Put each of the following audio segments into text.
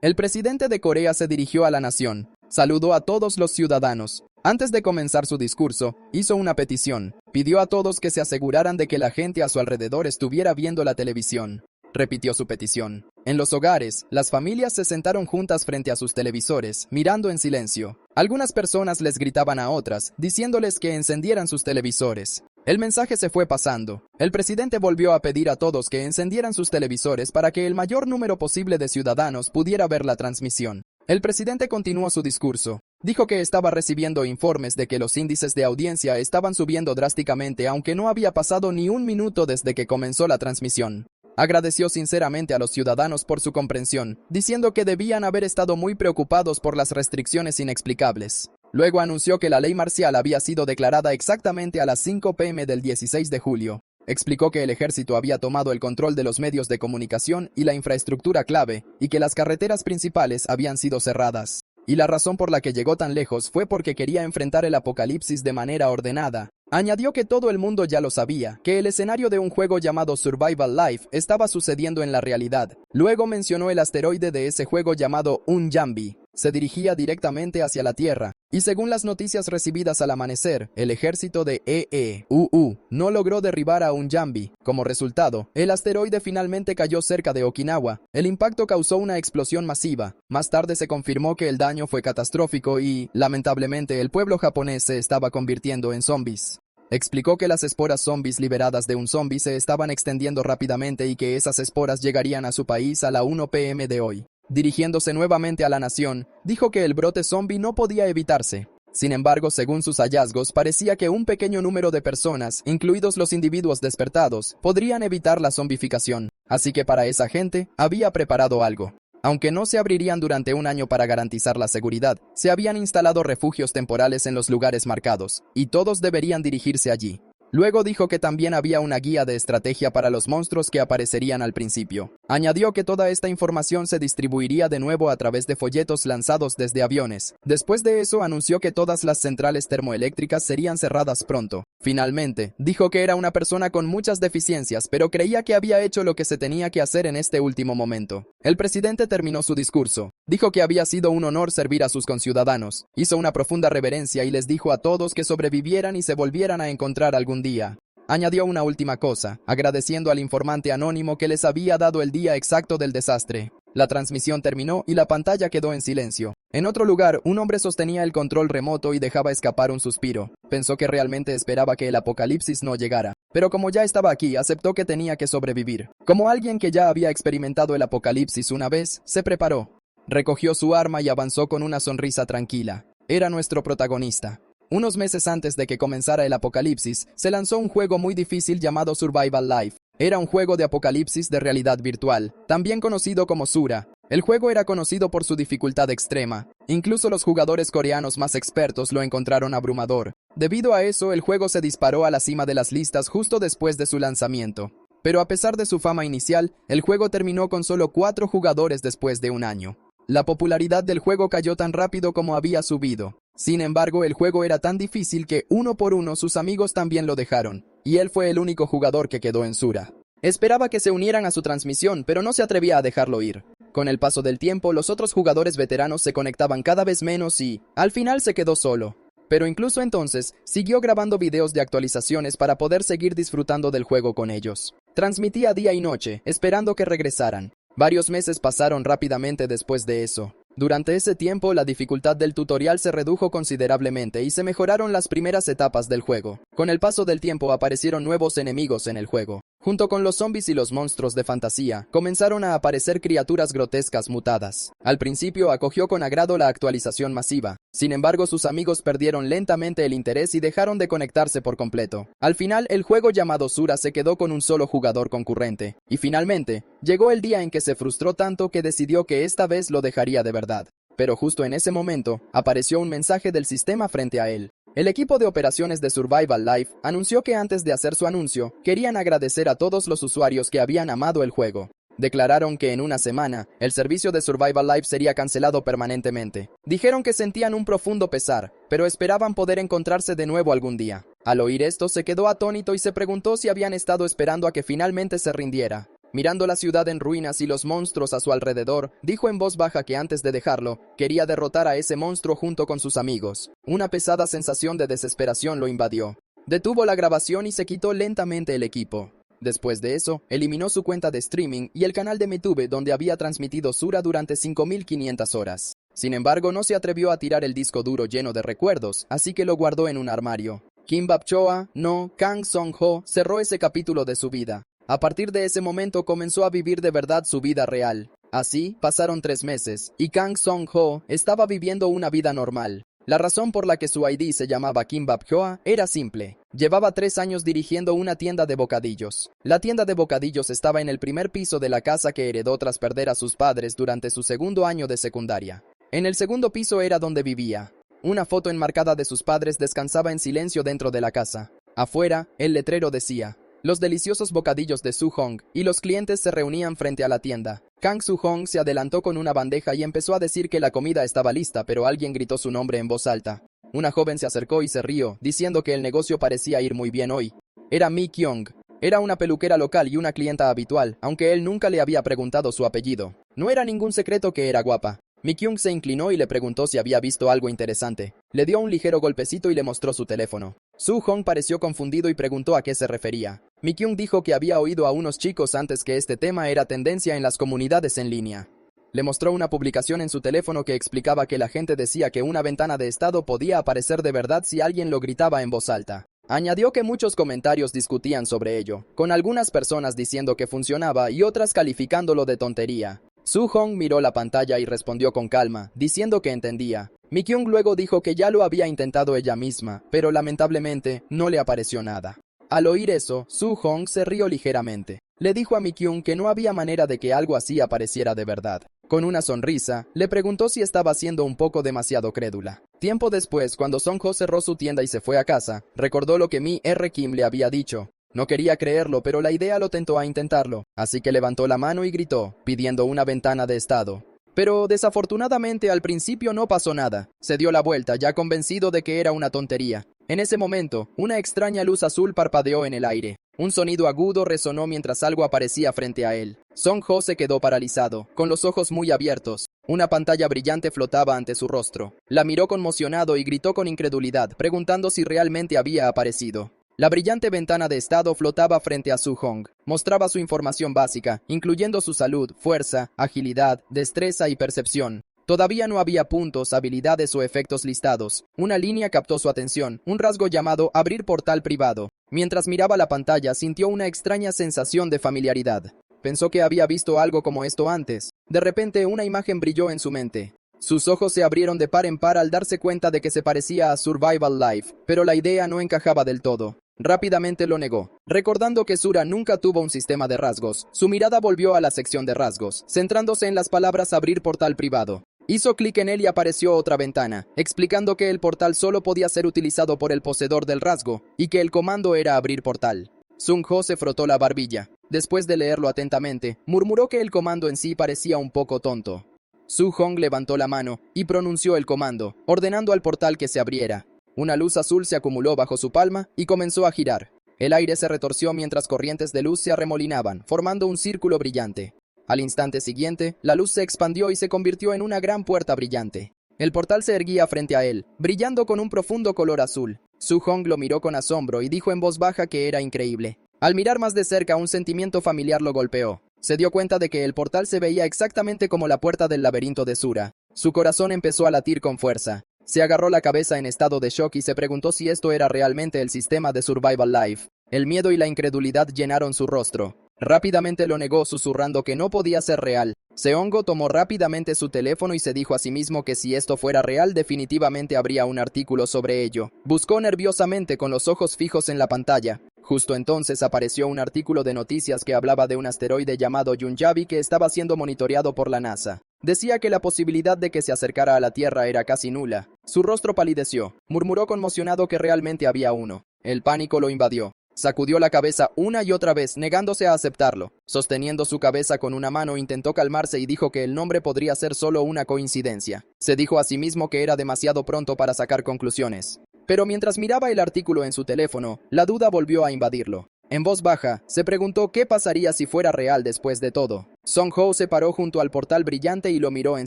El presidente de Corea se dirigió a la nación, saludó a todos los ciudadanos. Antes de comenzar su discurso, hizo una petición. Pidió a todos que se aseguraran de que la gente a su alrededor estuviera viendo la televisión. Repitió su petición. En los hogares, las familias se sentaron juntas frente a sus televisores, mirando en silencio. Algunas personas les gritaban a otras, diciéndoles que encendieran sus televisores. El mensaje se fue pasando. El presidente volvió a pedir a todos que encendieran sus televisores para que el mayor número posible de ciudadanos pudiera ver la transmisión. El presidente continuó su discurso. Dijo que estaba recibiendo informes de que los índices de audiencia estaban subiendo drásticamente, aunque no había pasado ni un minuto desde que comenzó la transmisión. Agradeció sinceramente a los ciudadanos por su comprensión, diciendo que debían haber estado muy preocupados por las restricciones inexplicables. Luego anunció que la ley marcial había sido declarada exactamente a las 5 p.m. del 16 de julio. Explicó que el ejército había tomado el control de los medios de comunicación y la infraestructura clave, y que las carreteras principales habían sido cerradas. Y la razón por la que llegó tan lejos fue porque quería enfrentar el apocalipsis de manera ordenada. Añadió que todo el mundo ya lo sabía, que el escenario de un juego llamado Survival Life estaba sucediendo en la realidad. Luego mencionó el asteroide de ese juego llamado Unjambi. Se dirigía directamente hacia la Tierra, y según las noticias recibidas al amanecer, el ejército de EEUU no logró derribar a Unjambi. Como resultado, el asteroide finalmente cayó cerca de Okinawa. El impacto causó una explosión masiva. Más tarde se confirmó que el daño fue catastrófico y, lamentablemente, el pueblo japonés se estaba convirtiendo en zombies. Explicó que las esporas zombies liberadas de un zombie se estaban extendiendo rápidamente y que esas esporas llegarían a su país a la 1 p.m. de hoy. Dirigiéndose nuevamente a la nación, dijo que el brote zombie no podía evitarse. Sin embargo, según sus hallazgos, parecía que un pequeño número de personas, incluidos los individuos despertados, podrían evitar la zombificación. Así que para esa gente, había preparado algo. Aunque no se abrirían durante un año para garantizar la seguridad, se habían instalado refugios temporales en los lugares marcados, y todos deberían dirigirse allí. Luego dijo que también había una guía de estrategia para los monstruos que aparecerían al principio. Añadió que toda esta información se distribuiría de nuevo a través de folletos lanzados desde aviones. Después de eso, anunció que todas las centrales termoeléctricas serían cerradas pronto. Finalmente, dijo que era una persona con muchas deficiencias, pero creía que había hecho lo que se tenía que hacer en este último momento. El presidente terminó su discurso. Dijo que había sido un honor servir a sus conciudadanos. Hizo una profunda reverencia y les dijo a todos que sobrevivieran y se volvieran a encontrar algún día. Añadió una última cosa, agradeciendo al informante anónimo que les había dado el día exacto del desastre. La transmisión terminó y la pantalla quedó en silencio. En otro lugar, un hombre sostenía el control remoto y dejaba escapar un suspiro. Pensó que realmente esperaba que el apocalipsis no llegara. Pero como ya estaba aquí, aceptó que tenía que sobrevivir. Como alguien que ya había experimentado el apocalipsis una vez, se preparó. Recogió su arma y avanzó con una sonrisa tranquila. Era nuestro protagonista. Unos meses antes de que comenzara el apocalipsis, se lanzó un juego muy difícil llamado Survival Life. Era un juego de apocalipsis de realidad virtual, también conocido como Sura. El juego era conocido por su dificultad extrema. Incluso los jugadores coreanos más expertos lo encontraron abrumador. Debido a eso, el juego se disparó a la cima de las listas justo después de su lanzamiento. Pero a pesar de su fama inicial, el juego terminó con solo 4 jugadores después de un año. La popularidad del juego cayó tan rápido como había subido. Sin embargo, el juego era tan difícil que uno por uno sus amigos también lo dejaron, y él fue el único jugador que quedó en Sura. Esperaba que se unieran a su transmisión, pero no se atrevía a dejarlo ir. Con el paso del tiempo, los otros jugadores veteranos se conectaban cada vez menos y, al final, se quedó solo. Pero incluso entonces, siguió grabando videos de actualizaciones para poder seguir disfrutando del juego con ellos. Transmitía día y noche, esperando que regresaran. Varios meses pasaron rápidamente después de eso. Durante ese tiempo, la dificultad del tutorial se redujo considerablemente y se mejoraron las primeras etapas del juego. Con el paso del tiempo aparecieron nuevos enemigos en el juego. Junto con los zombies y los monstruos de fantasía, comenzaron a aparecer criaturas grotescas mutadas. Al principio acogió con agrado la actualización masiva. Sin embargo, sus amigos perdieron lentamente el interés y dejaron de conectarse por completo. Al final, el juego llamado Sura se quedó con un solo jugador concurrente. Y finalmente, llegó el día en que se frustró tanto que decidió que esta vez lo dejaría de verdad. Pero justo en ese momento, apareció un mensaje del sistema frente a él. El equipo de operaciones de Survival Life anunció que antes de hacer su anuncio, querían agradecer a todos los usuarios que habían amado el juego. Declararon que en una semana, el servicio de Survival Life sería cancelado permanentemente. Dijeron que sentían un profundo pesar, pero esperaban poder encontrarse de nuevo algún día. Al oír esto, se quedó atónito y se preguntó si habían estado esperando a que finalmente se rindiera. Mirando la ciudad en ruinas y los monstruos a su alrededor, dijo en voz baja que antes de dejarlo, quería derrotar a ese monstruo junto con sus amigos. Una pesada sensación de desesperación lo invadió. Detuvo la grabación y se quitó lentamente el equipo. Después de eso, eliminó su cuenta de streaming y el canal de YouTube donde había transmitido Sura durante 5.500 horas. Sin embargo, no se atrevió a tirar el disco duro lleno de recuerdos, así que lo guardó en un armario. Kimbap Choa, no, Kang Song-ho, cerró ese capítulo de su vida. A partir de ese momento comenzó a vivir de verdad su vida real. Así, pasaron 3 meses, y Kang Song-ho estaba viviendo una vida normal. La razón por la que su ID se llamaba Kimbap Choa era simple. Llevaba 3 años dirigiendo una tienda de bocadillos. La tienda de bocadillos estaba en el primer piso de la casa que heredó tras perder a sus padres durante su segundo año de secundaria. En el segundo piso era donde vivía. Una foto enmarcada de sus padres descansaba en silencio dentro de la casa. Afuera, el letrero decía: los deliciosos bocadillos de Su-hong, y los clientes se reunían frente a la tienda. Kang Su-hong se adelantó con una bandeja y empezó a decir que la comida estaba lista, pero alguien gritó su nombre en voz alta. Una joven se acercó y se rió, diciendo que el negocio parecía ir muy bien hoy. Era Mi Kyung. Era una peluquera local y una clienta habitual, aunque él nunca le había preguntado su apellido. No era ningún secreto que era guapa. Mi Kyung se inclinó y le preguntó si había visto algo interesante. Le dio un ligero golpecito y le mostró su teléfono. Su-hong pareció confundido y preguntó a qué se refería. Mi Kyung dijo que había oído a unos chicos antes que este tema era tendencia en las comunidades en línea. Le mostró una publicación en su teléfono que explicaba que la gente decía que una ventana de estado podía aparecer de verdad si alguien lo gritaba en voz alta. Añadió que muchos comentarios discutían sobre ello, con algunas personas diciendo que funcionaba y otras calificándolo de tontería. Su-hong miró la pantalla y respondió con calma, diciendo que entendía. Mi Kyung luego dijo que ya lo había intentado ella misma, pero lamentablemente no le apareció nada. Al oír eso, Su-hong se rió ligeramente. Le dijo a Mi Kyung que no había manera de que algo así apareciera de verdad. Con una sonrisa, le preguntó si estaba siendo un poco demasiado crédula. Tiempo después, cuando Song-ho cerró su tienda y se fue a casa, recordó lo que Mi R. Kim le había dicho. No quería creerlo, pero la idea lo tentó a intentarlo, así que levantó la mano y gritó, pidiendo una ventana de estado. Pero desafortunadamente al principio no pasó nada. Se dio la vuelta, ya convencido de que era una tontería. En ese momento, una extraña luz azul parpadeó en el aire. Un sonido agudo resonó mientras algo aparecía frente a él. Song-ho se quedó paralizado, con los ojos muy abiertos. Una pantalla brillante flotaba ante su rostro. La miró conmocionado y gritó con incredulidad, preguntando si realmente había aparecido. La brillante ventana de estado flotaba frente a Su-hong. Mostraba su información básica, incluyendo su salud, fuerza, agilidad, destreza y percepción. Todavía no había puntos, habilidades o efectos listados. Una línea captó su atención, un rasgo llamado abrir portal privado. Mientras miraba la pantalla, sintió una extraña sensación de familiaridad. Pensó que había visto algo como esto antes. De repente, una imagen brilló en su mente. Sus ojos se abrieron de par en par al darse cuenta de que se parecía a Survival Life, pero la idea no encajaba del todo. Rápidamente lo negó. Recordando que Sura nunca tuvo un sistema de rasgos, su mirada volvió a la sección de rasgos, centrándose en las palabras abrir portal privado. Hizo clic en él y apareció otra ventana, explicando que el portal solo podía ser utilizado por el poseedor del rasgo, y que el comando era abrir portal. Sung-ho se frotó la barbilla. Después de leerlo atentamente, murmuró que el comando en sí parecía un poco tonto. Su-hong levantó la mano y pronunció el comando, ordenando al portal que se abriera. Una luz azul se acumuló bajo su palma y comenzó a girar. El aire se retorció mientras corrientes de luz se arremolinaban, formando un círculo brillante. Al instante siguiente, la luz se expandió y se convirtió en una gran puerta brillante. El portal se erguía frente a él, brillando con un profundo color azul. Su-hong lo miró con asombro y dijo en voz baja que era increíble. Al mirar más de cerca, un sentimiento familiar lo golpeó. Se dio cuenta de que el portal se veía exactamente como la puerta del laberinto de Sura. Su corazón empezó a latir con fuerza. Se agarró la cabeza en estado de shock y se preguntó si esto era realmente el sistema de Survival Life. El miedo y la incredulidad llenaron su rostro. Rápidamente lo negó, susurrando que no podía ser real. Seongo tomó rápidamente su teléfono y se dijo a sí mismo que si esto fuera real, definitivamente habría un artículo sobre ello. Buscó nerviosamente con los ojos fijos en la pantalla. Justo entonces apareció un artículo de noticias que hablaba de un asteroide llamado Yunjabi que estaba siendo monitoreado por la NASA. Decía que la posibilidad de que se acercara a la Tierra era casi nula. Su rostro palideció. Murmuró conmocionado que realmente había uno. El pánico lo invadió. Sacudió la cabeza una y otra vez, negándose a aceptarlo. Sosteniendo su cabeza con una mano, intentó calmarse y dijo que el nombre podría ser solo una coincidencia. Se dijo a sí mismo que era demasiado pronto para sacar conclusiones. Pero mientras miraba el artículo en su teléfono, la duda volvió a invadirlo. En voz baja, se preguntó qué pasaría si fuera real después de todo. Song Ho se paró junto al portal brillante y lo miró en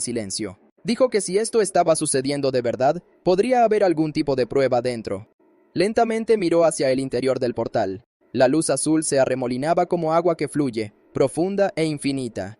silencio. Dijo que si esto estaba sucediendo de verdad, podría haber algún tipo de prueba dentro. Lentamente miró hacia el interior del portal. La luz azul se arremolinaba como agua que fluye, profunda e infinita.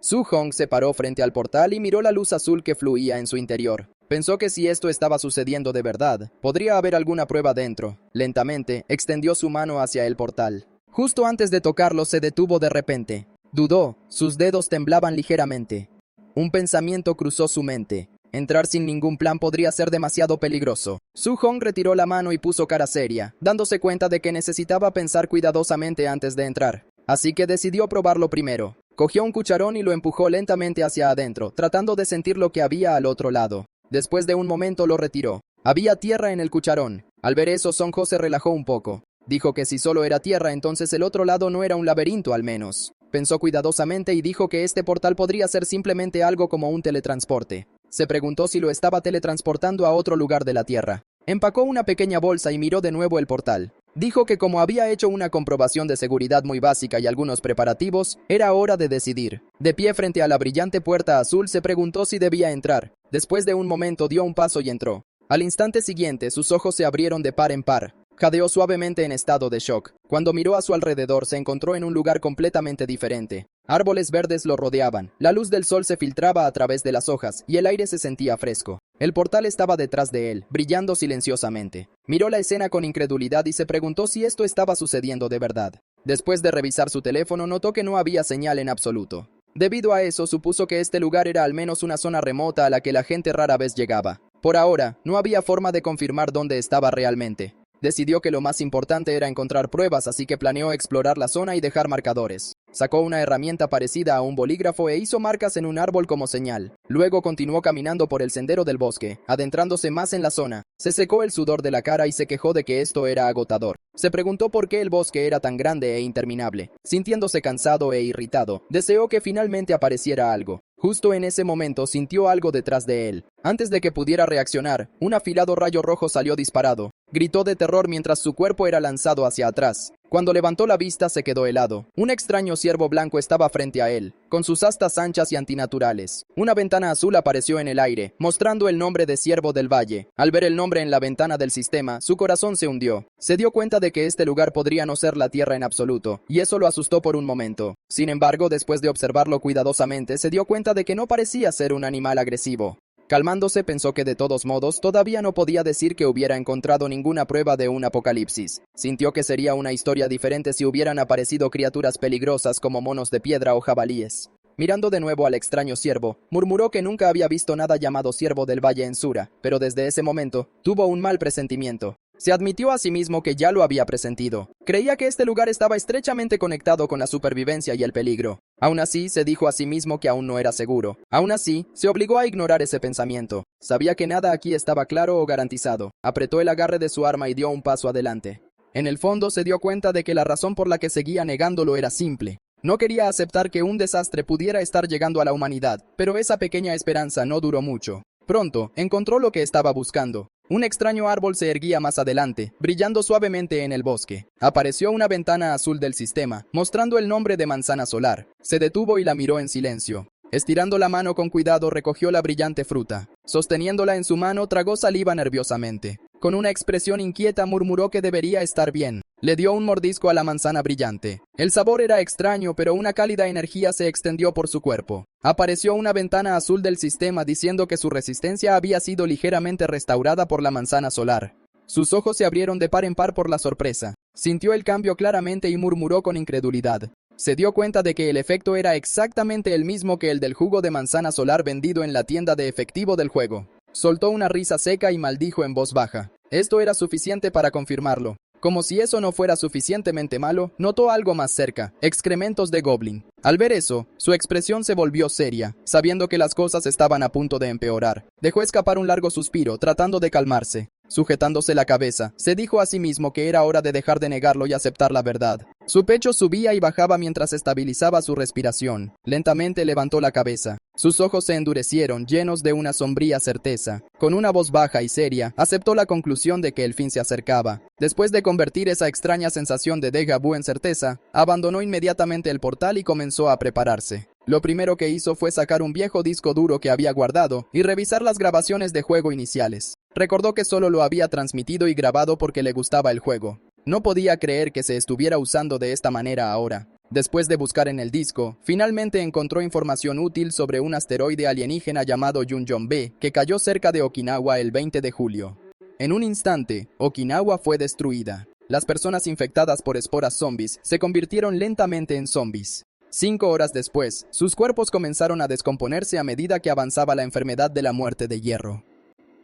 Su Hong se paró frente al portal y miró la luz azul que fluía en su interior. Pensó que si esto estaba sucediendo de verdad, podría haber alguna prueba dentro. Lentamente, extendió su mano hacia el portal. Justo antes de tocarlo, se detuvo de repente. Dudó, sus dedos temblaban ligeramente. Un pensamiento cruzó su mente. Entrar sin ningún plan podría ser demasiado peligroso. Su Hong retiró la mano y puso cara seria, dándose cuenta de que necesitaba pensar cuidadosamente antes de entrar. Así que decidió probarlo primero. Cogió un cucharón y lo empujó lentamente hacia adentro, tratando de sentir lo que había al otro lado. Después de un momento lo retiró. Había tierra en el cucharón. Al ver eso, Song Ho se relajó un poco. Dijo que si solo era tierra, entonces el otro lado no era un laberinto al menos. Pensó cuidadosamente y dijo que este portal podría ser simplemente algo como un teletransporte. Se preguntó si lo estaba teletransportando a otro lugar de la Tierra. Empacó una pequeña bolsa y miró de nuevo el portal. Dijo que como había hecho una comprobación de seguridad muy básica y algunos preparativos, era hora de decidir. De pie frente a la brillante puerta azul, se preguntó si debía entrar. Después de un momento dio un paso y entró. Al instante siguiente, sus ojos se abrieron de par en par. Jadeó suavemente en estado de shock. Cuando miró a su alrededor, se encontró en un lugar completamente diferente. Árboles verdes lo rodeaban, la luz del sol se filtraba a través de las hojas y el aire se sentía fresco. El portal estaba detrás de él, brillando silenciosamente. Miró la escena con incredulidad y se preguntó si esto estaba sucediendo de verdad. Después de revisar su teléfono, notó que no había señal en absoluto. Debido a eso, supuso que este lugar era al menos una zona remota a la que la gente rara vez llegaba. Por ahora, no había forma de confirmar dónde estaba realmente. Decidió que lo más importante era encontrar pruebas, así que planeó explorar la zona y dejar marcadores. Sacó una herramienta parecida a un bolígrafo e hizo marcas en un árbol como señal. Luego continuó caminando por el sendero del bosque, adentrándose más en la zona. Se secó el sudor de la cara y se quejó de que esto era agotador. Se preguntó por qué el bosque era tan grande e interminable. Sintiéndose cansado e irritado, deseó que finalmente apareciera algo. Justo en ese momento sintió algo detrás de él. Antes de que pudiera reaccionar, un afilado rayo rojo salió disparado. Gritó de terror mientras su cuerpo era lanzado hacia atrás. Cuando levantó la vista se quedó helado. Un extraño ciervo blanco estaba frente a él, con sus astas anchas y antinaturales. Una ventana azul apareció en el aire, mostrando el nombre de Ciervo del Valle. Al ver el nombre en la ventana del sistema, su corazón se hundió. Se dio cuenta de que este lugar podría no ser la Tierra en absoluto, y eso lo asustó por un momento. Sin embargo, después de observarlo cuidadosamente, se dio cuenta de que no parecía ser un animal agresivo. Calmándose, pensó que de todos modos todavía no podía decir que hubiera encontrado ninguna prueba de un apocalipsis. Sintió que sería una historia diferente si hubieran aparecido criaturas peligrosas como monos de piedra o jabalíes. Mirando de nuevo al extraño ciervo, murmuró que nunca había visto nada llamado Ciervo del Valle en Sura, pero desde ese momento tuvo un mal presentimiento. Se admitió a sí mismo que ya lo había presentido. Creía que este lugar estaba estrechamente conectado con la supervivencia y el peligro. Aún así, se dijo a sí mismo que aún no era seguro. Aún así, se obligó a ignorar ese pensamiento. Sabía que nada aquí estaba claro o garantizado. Apretó el agarre de su arma y dio un paso adelante. En el fondo, se dio cuenta de que la razón por la que seguía negándolo era simple. No quería aceptar que un desastre pudiera estar llegando a la humanidad, pero esa pequeña esperanza no duró mucho. Pronto, encontró lo que estaba buscando. Un extraño árbol se erguía más adelante, brillando suavemente en el bosque. Apareció una ventana azul del sistema, mostrando el nombre de manzana solar. Se detuvo y la miró en silencio. Estirando la mano con cuidado, recogió la brillante fruta. Sosteniéndola en su mano, tragó saliva nerviosamente. Con una expresión inquieta, murmuró que debería estar bien. Le dio un mordisco a la manzana brillante. El sabor era extraño, pero una cálida energía se extendió por su cuerpo. Apareció una ventana azul del sistema diciendo que su resistencia había sido ligeramente restaurada por la manzana solar. Sus ojos se abrieron de par en par por la sorpresa. Sintió el cambio claramente y murmuró con incredulidad. Se dio cuenta de que el efecto era exactamente el mismo que el del jugo de manzana solar vendido en la tienda de efectivo del juego. Soltó una risa seca y maldijo en voz baja. Esto era suficiente para confirmarlo. Como si eso no fuera suficientemente malo, notó algo más cerca, excrementos de goblin. Al ver eso, su expresión se volvió seria, sabiendo que las cosas estaban a punto de empeorar. Dejó escapar un largo suspiro, tratando de calmarse. Sujetándose la cabeza, se dijo a sí mismo que era hora de dejar de negarlo y aceptar la verdad. Su pecho subía y bajaba mientras estabilizaba su respiración. Lentamente levantó la cabeza. Sus ojos se endurecieron, llenos de una sombría certeza. Con una voz baja y seria, aceptó la conclusión de que el fin se acercaba. Después de convertir esa extraña sensación de déjà vu en certeza, abandonó inmediatamente el portal y comenzó a prepararse. Lo primero que hizo fue sacar un viejo disco duro que había guardado y revisar las grabaciones de juego iniciales. Recordó que solo lo había transmitido y grabado porque le gustaba el juego. No podía creer que se estuviera usando de esta manera ahora. Después de buscar en el disco, finalmente encontró información útil sobre un asteroide alienígena llamado Yunjong-B que cayó cerca de Okinawa el 20 de julio. En un instante, Okinawa fue destruida. Las personas infectadas por esporas zombies se convirtieron lentamente en zombies. 5 horas después, sus cuerpos comenzaron a descomponerse a medida que avanzaba la enfermedad de la muerte de hierro.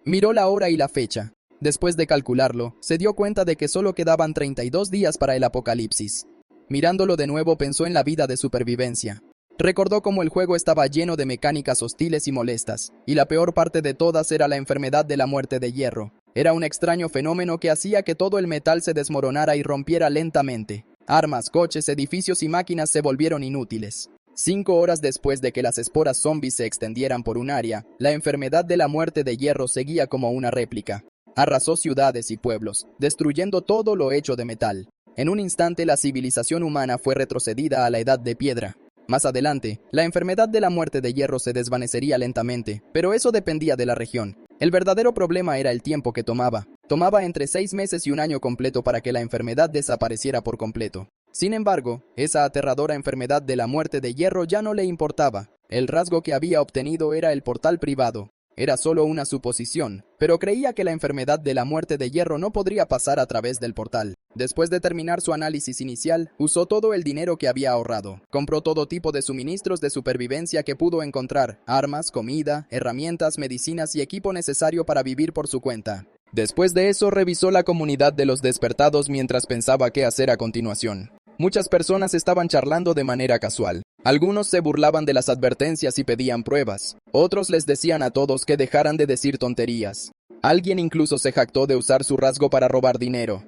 Miró la hora y la fecha. Después de calcularlo, se dio cuenta de que solo quedaban 32 días para el apocalipsis. Mirándolo de nuevo, pensó en la vida de supervivencia. Recordó cómo el juego estaba lleno de mecánicas hostiles y molestas, y la peor parte de todas era la enfermedad de la muerte de hierro. Era un extraño fenómeno que hacía que todo el metal se desmoronara y rompiera lentamente. Armas, coches, edificios y máquinas se volvieron inútiles. 5 horas después de que las esporas zombies se extendieran por un área, la enfermedad de la muerte de hierro seguía como una réplica. Arrasó ciudades y pueblos, destruyendo todo lo hecho de metal. En un instante, la civilización humana fue retrocedida a la edad de piedra. Más adelante, la enfermedad de la muerte de hierro se desvanecería lentamente, pero eso dependía de la región. El verdadero problema era el tiempo que tomaba. Tomaba entre 6 meses y un año completo para que la enfermedad desapareciera por completo. Sin embargo, esa aterradora enfermedad de la muerte de hierro ya no le importaba. El rasgo que había obtenido era el portal privado. Era solo una suposición, pero creía que la enfermedad de la muerte de hierro no podría pasar a través del portal. Después de terminar su análisis inicial, usó todo el dinero que había ahorrado. Compró todo tipo de suministros de supervivencia que pudo encontrar: armas, comida, herramientas, medicinas y equipo necesario para vivir por su cuenta. Después de eso, revisó la comunidad de los despertados mientras pensaba qué hacer a continuación. Muchas personas estaban charlando de manera casual. Algunos se burlaban de las advertencias y pedían pruebas. Otros les decían a todos que dejaran de decir tonterías. Alguien incluso se jactó de usar su rasgo para robar dinero.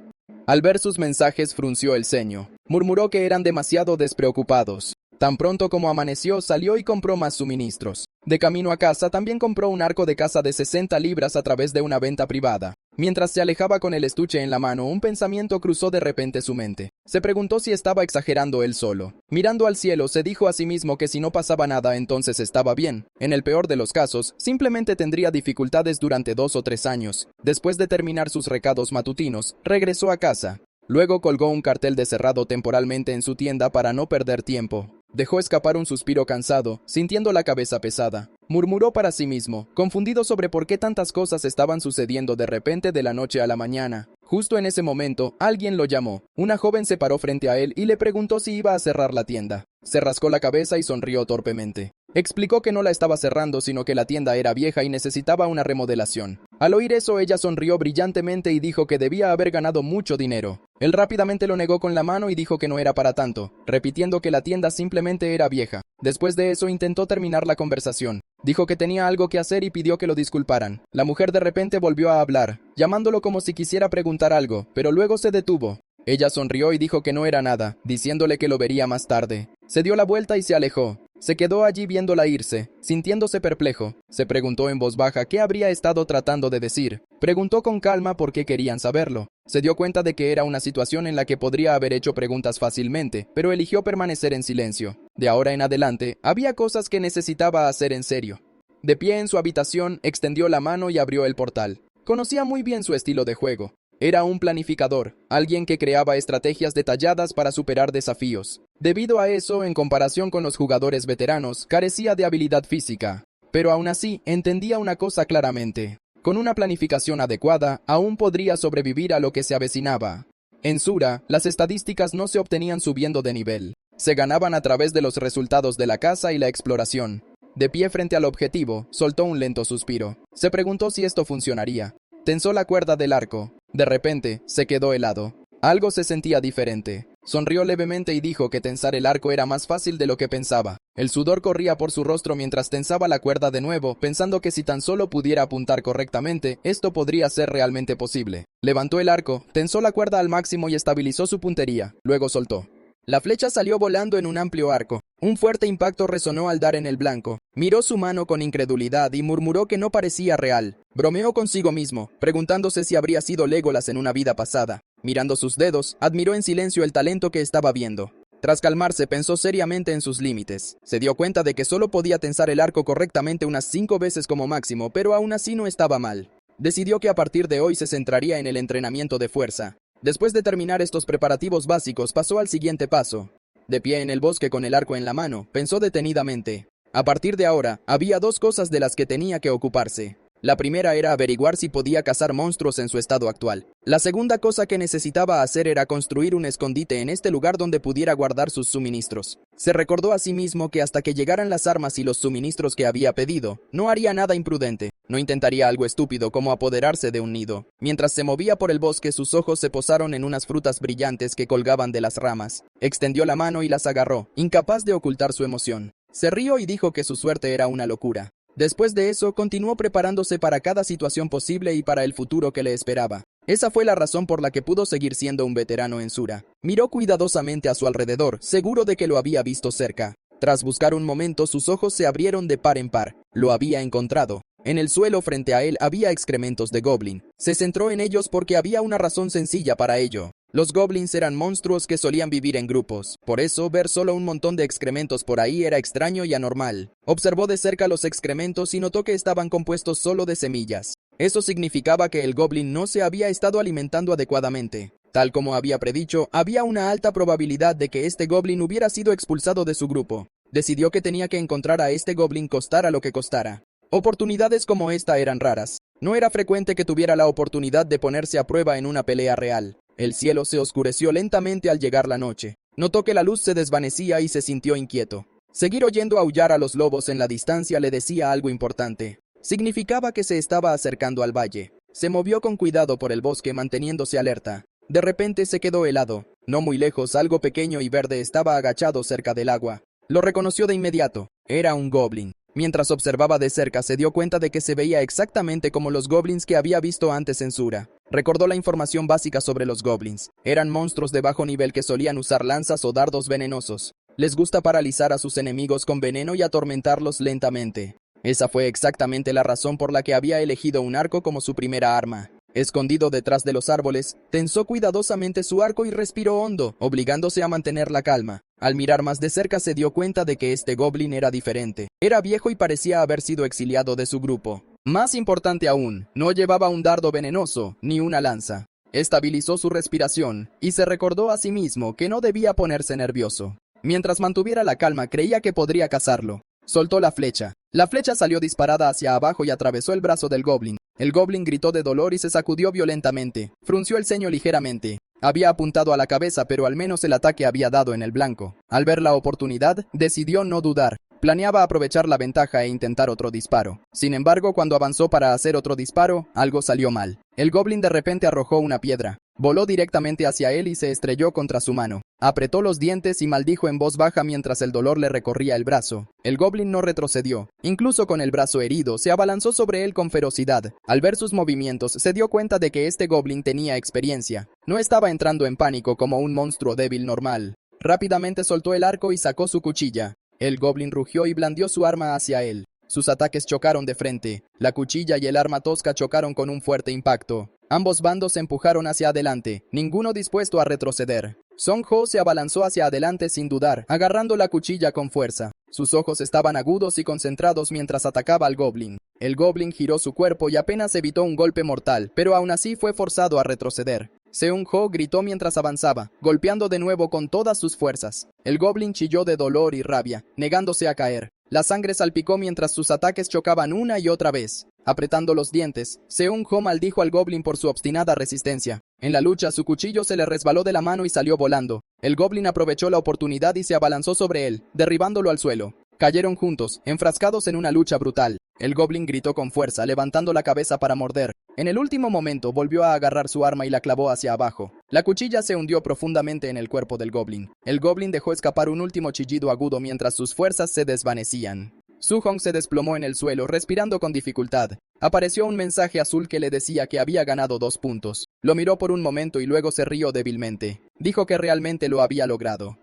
Al ver sus mensajes, frunció el ceño. Murmuró que eran demasiado despreocupados. Tan pronto como amaneció, salió y compró más suministros. De camino a casa, también compró un arco de caza de 60 libras a través de una venta privada. Mientras se alejaba con el estuche en la mano, un pensamiento cruzó de repente su mente. Se preguntó si estaba exagerando él solo. Mirando al cielo, se dijo a sí mismo que si no pasaba nada, entonces estaba bien. En el peor de los casos, simplemente tendría dificultades durante 2 o 3 años. Después de terminar sus recados matutinos, regresó a casa. Luego colgó un cartel de cerrado temporalmente en su tienda para no perder tiempo. Dejó escapar un suspiro cansado, sintiendo la cabeza pesada. Murmuró para sí mismo, confundido sobre por qué tantas cosas estaban sucediendo de repente de la noche a la mañana. Justo en ese momento, alguien lo llamó. Una joven se paró frente a él y le preguntó si iba a cerrar la tienda. Se rascó la cabeza y sonrió torpemente. Explicó que no la estaba cerrando, sino que la tienda era vieja y necesitaba una remodelación. Al oír eso, ella sonrió brillantemente y dijo que debía haber ganado mucho dinero. Él rápidamente lo negó con la mano y dijo que no era para tanto, repitiendo que la tienda simplemente era vieja. Después de eso, intentó terminar la conversación. Dijo que tenía algo que hacer y pidió que lo disculparan. La mujer de repente volvió a hablar, llamándolo como si quisiera preguntar algo, pero luego se detuvo. Ella sonrió y dijo que no era nada, diciéndole que lo vería más tarde. Se dio la vuelta y se alejó. Se quedó allí viéndola irse, sintiéndose perplejo. Se preguntó en voz baja qué habría estado tratando de decir. Preguntó con calma por qué querían saberlo. Se dio cuenta de que era una situación en la que podría haber hecho preguntas fácilmente, pero eligió permanecer en silencio. De ahora en adelante, había cosas que necesitaba hacer en serio. De pie en su habitación, extendió la mano y abrió el portal. Conocía muy bien su estilo de juego. Era un planificador, alguien que creaba estrategias detalladas para superar desafíos. Debido a eso, en comparación con los jugadores veteranos, carecía de habilidad física. Pero aún así, entendía una cosa claramente. Con una planificación adecuada, aún podría sobrevivir a lo que se avecinaba. En Sura, las estadísticas no se obtenían subiendo de nivel. Se ganaban a través de los resultados de la caza y la exploración. De pie frente al objetivo, soltó un lento suspiro. Se preguntó si esto funcionaría. Tensó la cuerda del arco. De repente, se quedó helado. Algo se sentía diferente. Sonrió levemente y dijo que tensar el arco era más fácil de lo que pensaba. El sudor corría por su rostro mientras tensaba la cuerda de nuevo, pensando que si tan solo pudiera apuntar correctamente, esto podría ser realmente posible. Levantó el arco, tensó la cuerda al máximo y estabilizó su puntería. Luego soltó. La flecha salió volando en un amplio arco. Un fuerte impacto resonó al dar en el blanco. Miró su mano con incredulidad y murmuró que no parecía real. Bromeó consigo mismo, preguntándose si habría sido Legolas en una vida pasada. Mirando sus dedos, admiró en silencio el talento que estaba viendo. Tras calmarse, pensó seriamente en sus límites. Se dio cuenta de que solo podía tensar el arco correctamente unas 5 veces como máximo, pero aún así no estaba mal. Decidió que a partir de hoy se centraría en el entrenamiento de fuerza. Después de terminar estos preparativos básicos, pasó al siguiente paso. De pie en el bosque con el arco en la mano, pensó detenidamente. A partir de ahora, había 2 cosas de las que tenía que ocuparse. La primera era averiguar si podía cazar monstruos en su estado actual. La segunda cosa que necesitaba hacer era construir un escondite en este lugar donde pudiera guardar sus suministros. Se recordó a sí mismo que hasta que llegaran las armas y los suministros que había pedido, no haría nada imprudente. No intentaría algo estúpido como apoderarse de un nido. Mientras se movía por el bosque, sus ojos se posaron en unas frutas brillantes que colgaban de las ramas. Extendió la mano y las agarró, incapaz de ocultar su emoción. Se rió y dijo que su suerte era una locura. Después de eso, continuó preparándose para cada situación posible y para el futuro que le esperaba. Esa fue la razón por la que pudo seguir siendo un veterano en Sura. Miró cuidadosamente a su alrededor, seguro de que lo había visto cerca. Tras buscar un momento, sus ojos se abrieron de par en par. Lo había encontrado. En el suelo frente a él había excrementos de goblin. Se centró en ellos porque había una razón sencilla para ello. Los goblins eran monstruos que solían vivir en grupos. Por eso, ver solo un montón de excrementos por ahí era extraño y anormal. Observó de cerca los excrementos y notó que estaban compuestos solo de semillas. Eso significaba que el goblin no se había estado alimentando adecuadamente. Tal como había predicho, había una alta probabilidad de que este goblin hubiera sido expulsado de su grupo. Decidió que tenía que encontrar a este goblin costara lo que costara. Oportunidades como esta eran raras. No era frecuente que tuviera la oportunidad de ponerse a prueba en una pelea real. El cielo se oscureció lentamente al llegar la noche. Notó que la luz se desvanecía y se sintió inquieto. Seguir oyendo aullar a los lobos en la distancia le decía algo importante. Significaba que se estaba acercando al valle. Se movió con cuidado por el bosque manteniéndose alerta. De repente se quedó helado. No muy lejos, algo pequeño y verde estaba agachado cerca del agua. Lo reconoció de inmediato. Era un goblin. Mientras observaba de cerca, se dio cuenta de que se veía exactamente como los goblins que había visto antes en Sura. Recordó la información básica sobre los goblins. Eran monstruos de bajo nivel que solían usar lanzas o dardos venenosos. Les gusta paralizar a sus enemigos con veneno y atormentarlos lentamente. Esa fue exactamente la razón por la que había elegido un arco como su primera arma. Escondido detrás de los árboles, tensó cuidadosamente su arco y respiró hondo, obligándose a mantener la calma. Al mirar más de cerca se dio cuenta de que este goblin era diferente. Era viejo y parecía haber sido exiliado de su grupo. Más importante aún, no llevaba un dardo venenoso, ni una lanza. Estabilizó su respiración, y se recordó a sí mismo que no debía ponerse nervioso. Mientras mantuviera la calma, creía que podría cazarlo. Soltó la flecha. La flecha salió disparada hacia abajo y atravesó el brazo del goblin. El goblin gritó de dolor y se sacudió violentamente. Frunció el ceño ligeramente. Había apuntado a la cabeza, pero al menos el ataque había dado en el blanco. Al ver la oportunidad, decidió no dudar. Planeaba aprovechar la ventaja e intentar otro disparo. Sin embargo, cuando avanzó para hacer otro disparo, algo salió mal. El goblin de repente arrojó una piedra. Voló directamente hacia él y se estrelló contra su mano. Apretó los dientes y maldijo en voz baja mientras el dolor le recorría el brazo. El goblin no retrocedió. Incluso con el brazo herido, se abalanzó sobre él con ferocidad. Al ver sus movimientos, se dio cuenta de que este goblin tenía experiencia. No estaba entrando en pánico como un monstruo débil normal. Rápidamente soltó el arco y sacó su cuchilla. El goblin rugió y blandió su arma hacia él. Sus ataques chocaron de frente. La cuchilla y el arma tosca chocaron con un fuerte impacto. Ambos bandos se empujaron hacia adelante, ninguno dispuesto a retroceder. Song Ho se abalanzó hacia adelante sin dudar, agarrando la cuchilla con fuerza. Sus ojos estaban agudos y concentrados mientras atacaba al goblin. El goblin giró su cuerpo y apenas evitó un golpe mortal, pero aún así fue forzado a retroceder. Seung Ho gritó mientras avanzaba, golpeando de nuevo con todas sus fuerzas. El goblin chilló de dolor y rabia, negándose a caer. La sangre salpicó mientras sus ataques chocaban una y otra vez. Apretando los dientes, Seung Ho maldijo al goblin por su obstinada resistencia. En la lucha, su cuchillo se le resbaló de la mano y salió volando. El goblin aprovechó la oportunidad y se abalanzó sobre él, derribándolo al suelo. Cayeron juntos, enfrascados en una lucha brutal. El goblin gritó con fuerza, levantando la cabeza para morder. En el último momento volvió a agarrar su arma y la clavó hacia abajo. La cuchilla se hundió profundamente en el cuerpo del goblin. El goblin dejó escapar un último chillido agudo mientras sus fuerzas se desvanecían. Su Hong se desplomó en el suelo, respirando con dificultad. Apareció un mensaje azul que le decía que había ganado 2 puntos. Lo miró por un momento y luego se rió débilmente. Dijo que realmente lo había logrado.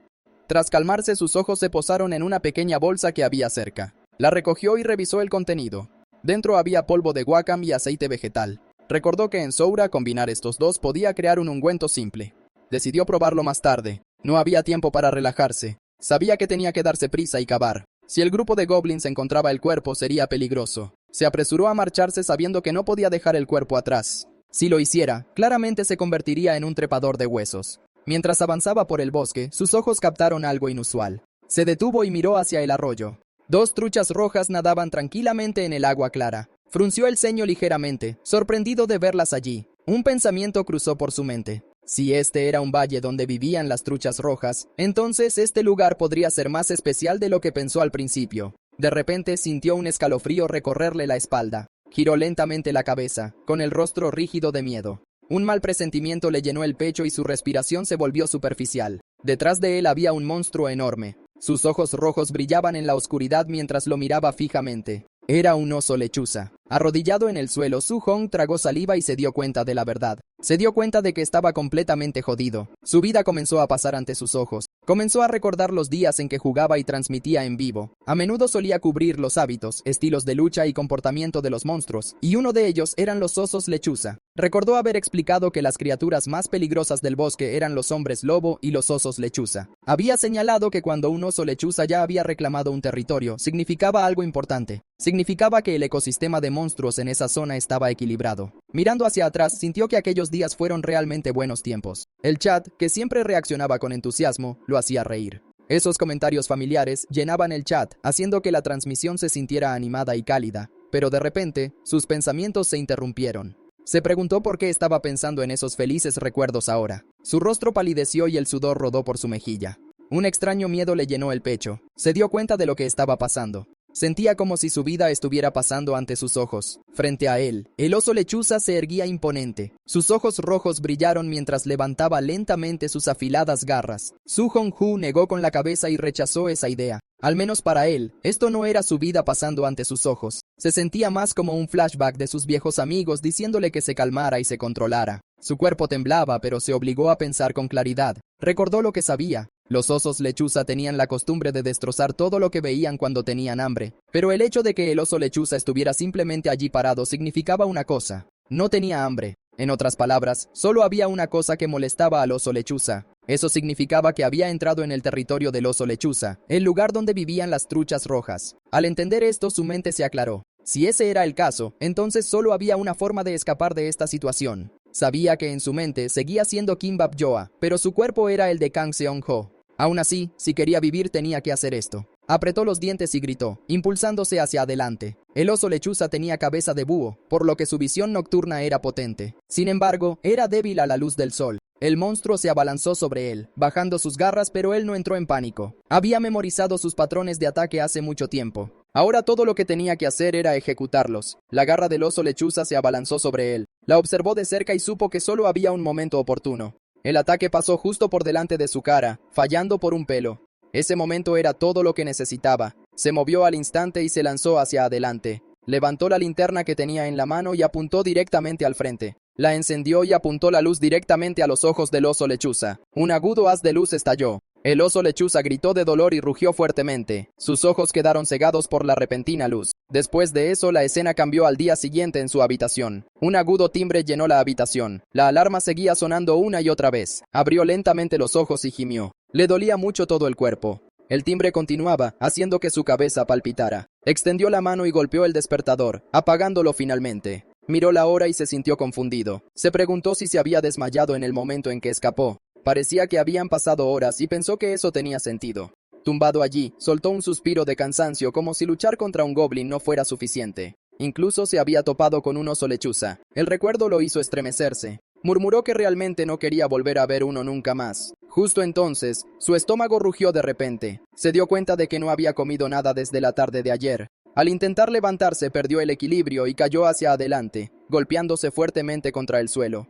Tras calmarse, sus ojos se posaron en una pequeña bolsa que había cerca. La recogió y revisó el contenido. Dentro había polvo de guacam y aceite vegetal. Recordó que en Soura combinar estos dos podía crear un ungüento simple. Decidió probarlo más tarde. No había tiempo para relajarse. Sabía que tenía que darse prisa y cavar. Si el grupo de goblins encontraba el cuerpo, sería peligroso. Se apresuró a marcharse sabiendo que no podía dejar el cuerpo atrás. Si lo hiciera, claramente se convertiría en un trepador de huesos. Mientras avanzaba por el bosque, sus ojos captaron algo inusual. Se detuvo y miró hacia el arroyo. 2 truchas rojas nadaban tranquilamente en el agua clara. Frunció el ceño ligeramente, sorprendido de verlas allí. Un pensamiento cruzó por su mente. Si este era un valle donde vivían las truchas rojas, entonces este lugar podría ser más especial de lo que pensó al principio. De repente sintió un escalofrío recorrerle la espalda. Giró lentamente la cabeza, con el rostro rígido de miedo. Un mal presentimiento le llenó el pecho y su respiración se volvió superficial. Detrás de él había un monstruo enorme. Sus ojos rojos brillaban en la oscuridad mientras lo miraba fijamente. Era un oso lechuza. Arrodillado en el suelo, Su Hong tragó saliva y se dio cuenta de la verdad. Se dio cuenta de que estaba completamente jodido. Su vida comenzó a pasar ante sus ojos. Comenzó a recordar los días en que jugaba y transmitía en vivo. A menudo solía cubrir los hábitos, estilos de lucha y comportamiento de los monstruos, y uno de ellos eran los osos lechuza. Recordó haber explicado que las criaturas más peligrosas del bosque eran los hombres lobo y los osos lechuza. Había señalado que cuando un oso lechuza ya había reclamado un territorio, significaba algo importante. Significaba que el ecosistema de monstruos en esa zona estaba equilibrado. Mirando hacia atrás, sintió que aquellos días fueron realmente buenos tiempos. El chat, que siempre reaccionaba con entusiasmo, lo hacía reír. Esos comentarios familiares llenaban el chat, haciendo que la transmisión se sintiera animada y cálida. Pero de repente, sus pensamientos se interrumpieron. Se preguntó por qué estaba pensando en esos felices recuerdos ahora. Su rostro palideció y el sudor rodó por su mejilla. Un extraño miedo le llenó el pecho. Se dio cuenta de lo que estaba pasando. Sentía como si su vida estuviera pasando ante sus ojos. Frente a él, el oso lechuza se erguía imponente. Sus ojos rojos brillaron mientras levantaba lentamente sus afiladas garras. Su Hong-hu negó con la cabeza y rechazó esa idea. Al menos para él, esto no era su vida pasando ante sus ojos. Se sentía más como un flashback de sus viejos amigos diciéndole que se calmara y se controlara. Su cuerpo temblaba, pero se obligó a pensar con claridad. Recordó lo que sabía. Los osos lechuza tenían la costumbre de destrozar todo lo que veían cuando tenían hambre. Pero el hecho de que el oso lechuza estuviera simplemente allí parado significaba una cosa. No tenía hambre. En otras palabras, solo había una cosa que molestaba al oso lechuza. Eso significaba que había entrado en el territorio del oso lechuza, el lugar donde vivían las truchas rojas. Al entender esto, su mente se aclaró. Si ese era el caso, entonces solo había una forma de escapar de esta situación. Sabía que en su mente seguía siendo Kimbap Joa, pero su cuerpo era el de Kang Seong-ho. Aún así, si quería vivir tenía que hacer esto. Apretó los dientes y gritó, impulsándose hacia adelante. El oso lechuza tenía cabeza de búho, por lo que su visión nocturna era potente. Sin embargo, era débil a la luz del sol. El monstruo se abalanzó sobre él, bajando sus garras, pero él no entró en pánico. Había memorizado sus patrones de ataque hace mucho tiempo. Ahora todo lo que tenía que hacer era ejecutarlos. La garra del oso lechuza se abalanzó sobre él. La observó de cerca y supo que solo había un momento oportuno. El ataque pasó justo por delante de su cara, fallando por un pelo. Ese momento era todo lo que necesitaba. Se movió al instante y se lanzó hacia adelante. Levantó la linterna que tenía en la mano y apuntó directamente al frente. La encendió y apuntó la luz directamente a los ojos del oso lechuza. Un agudo haz de luz estalló. El oso lechuza gritó de dolor y rugió fuertemente. Sus ojos quedaron cegados por la repentina luz. Después de eso, la escena cambió al día siguiente en su habitación. Un agudo timbre llenó la habitación. La alarma seguía sonando una y otra vez. Abrió lentamente los ojos y gimió. Le dolía mucho todo el cuerpo. El timbre continuaba, haciendo que su cabeza palpitara. Extendió la mano y golpeó el despertador, apagándolo finalmente. Miró la hora y se sintió confundido. Se preguntó si se había desmayado en el momento en que escapó. Parecía que habían pasado horas y pensó que eso tenía sentido. Tumbado allí, soltó un suspiro de cansancio como si luchar contra un goblin no fuera suficiente. Incluso se había topado con un oso lechuza. El recuerdo lo hizo estremecerse. Murmuró que realmente no quería volver a ver uno nunca más. Justo entonces, su estómago rugió de repente. Se dio cuenta de que no había comido nada desde la tarde de ayer. Al intentar levantarse, perdió el equilibrio y cayó hacia adelante, golpeándose fuertemente contra el suelo.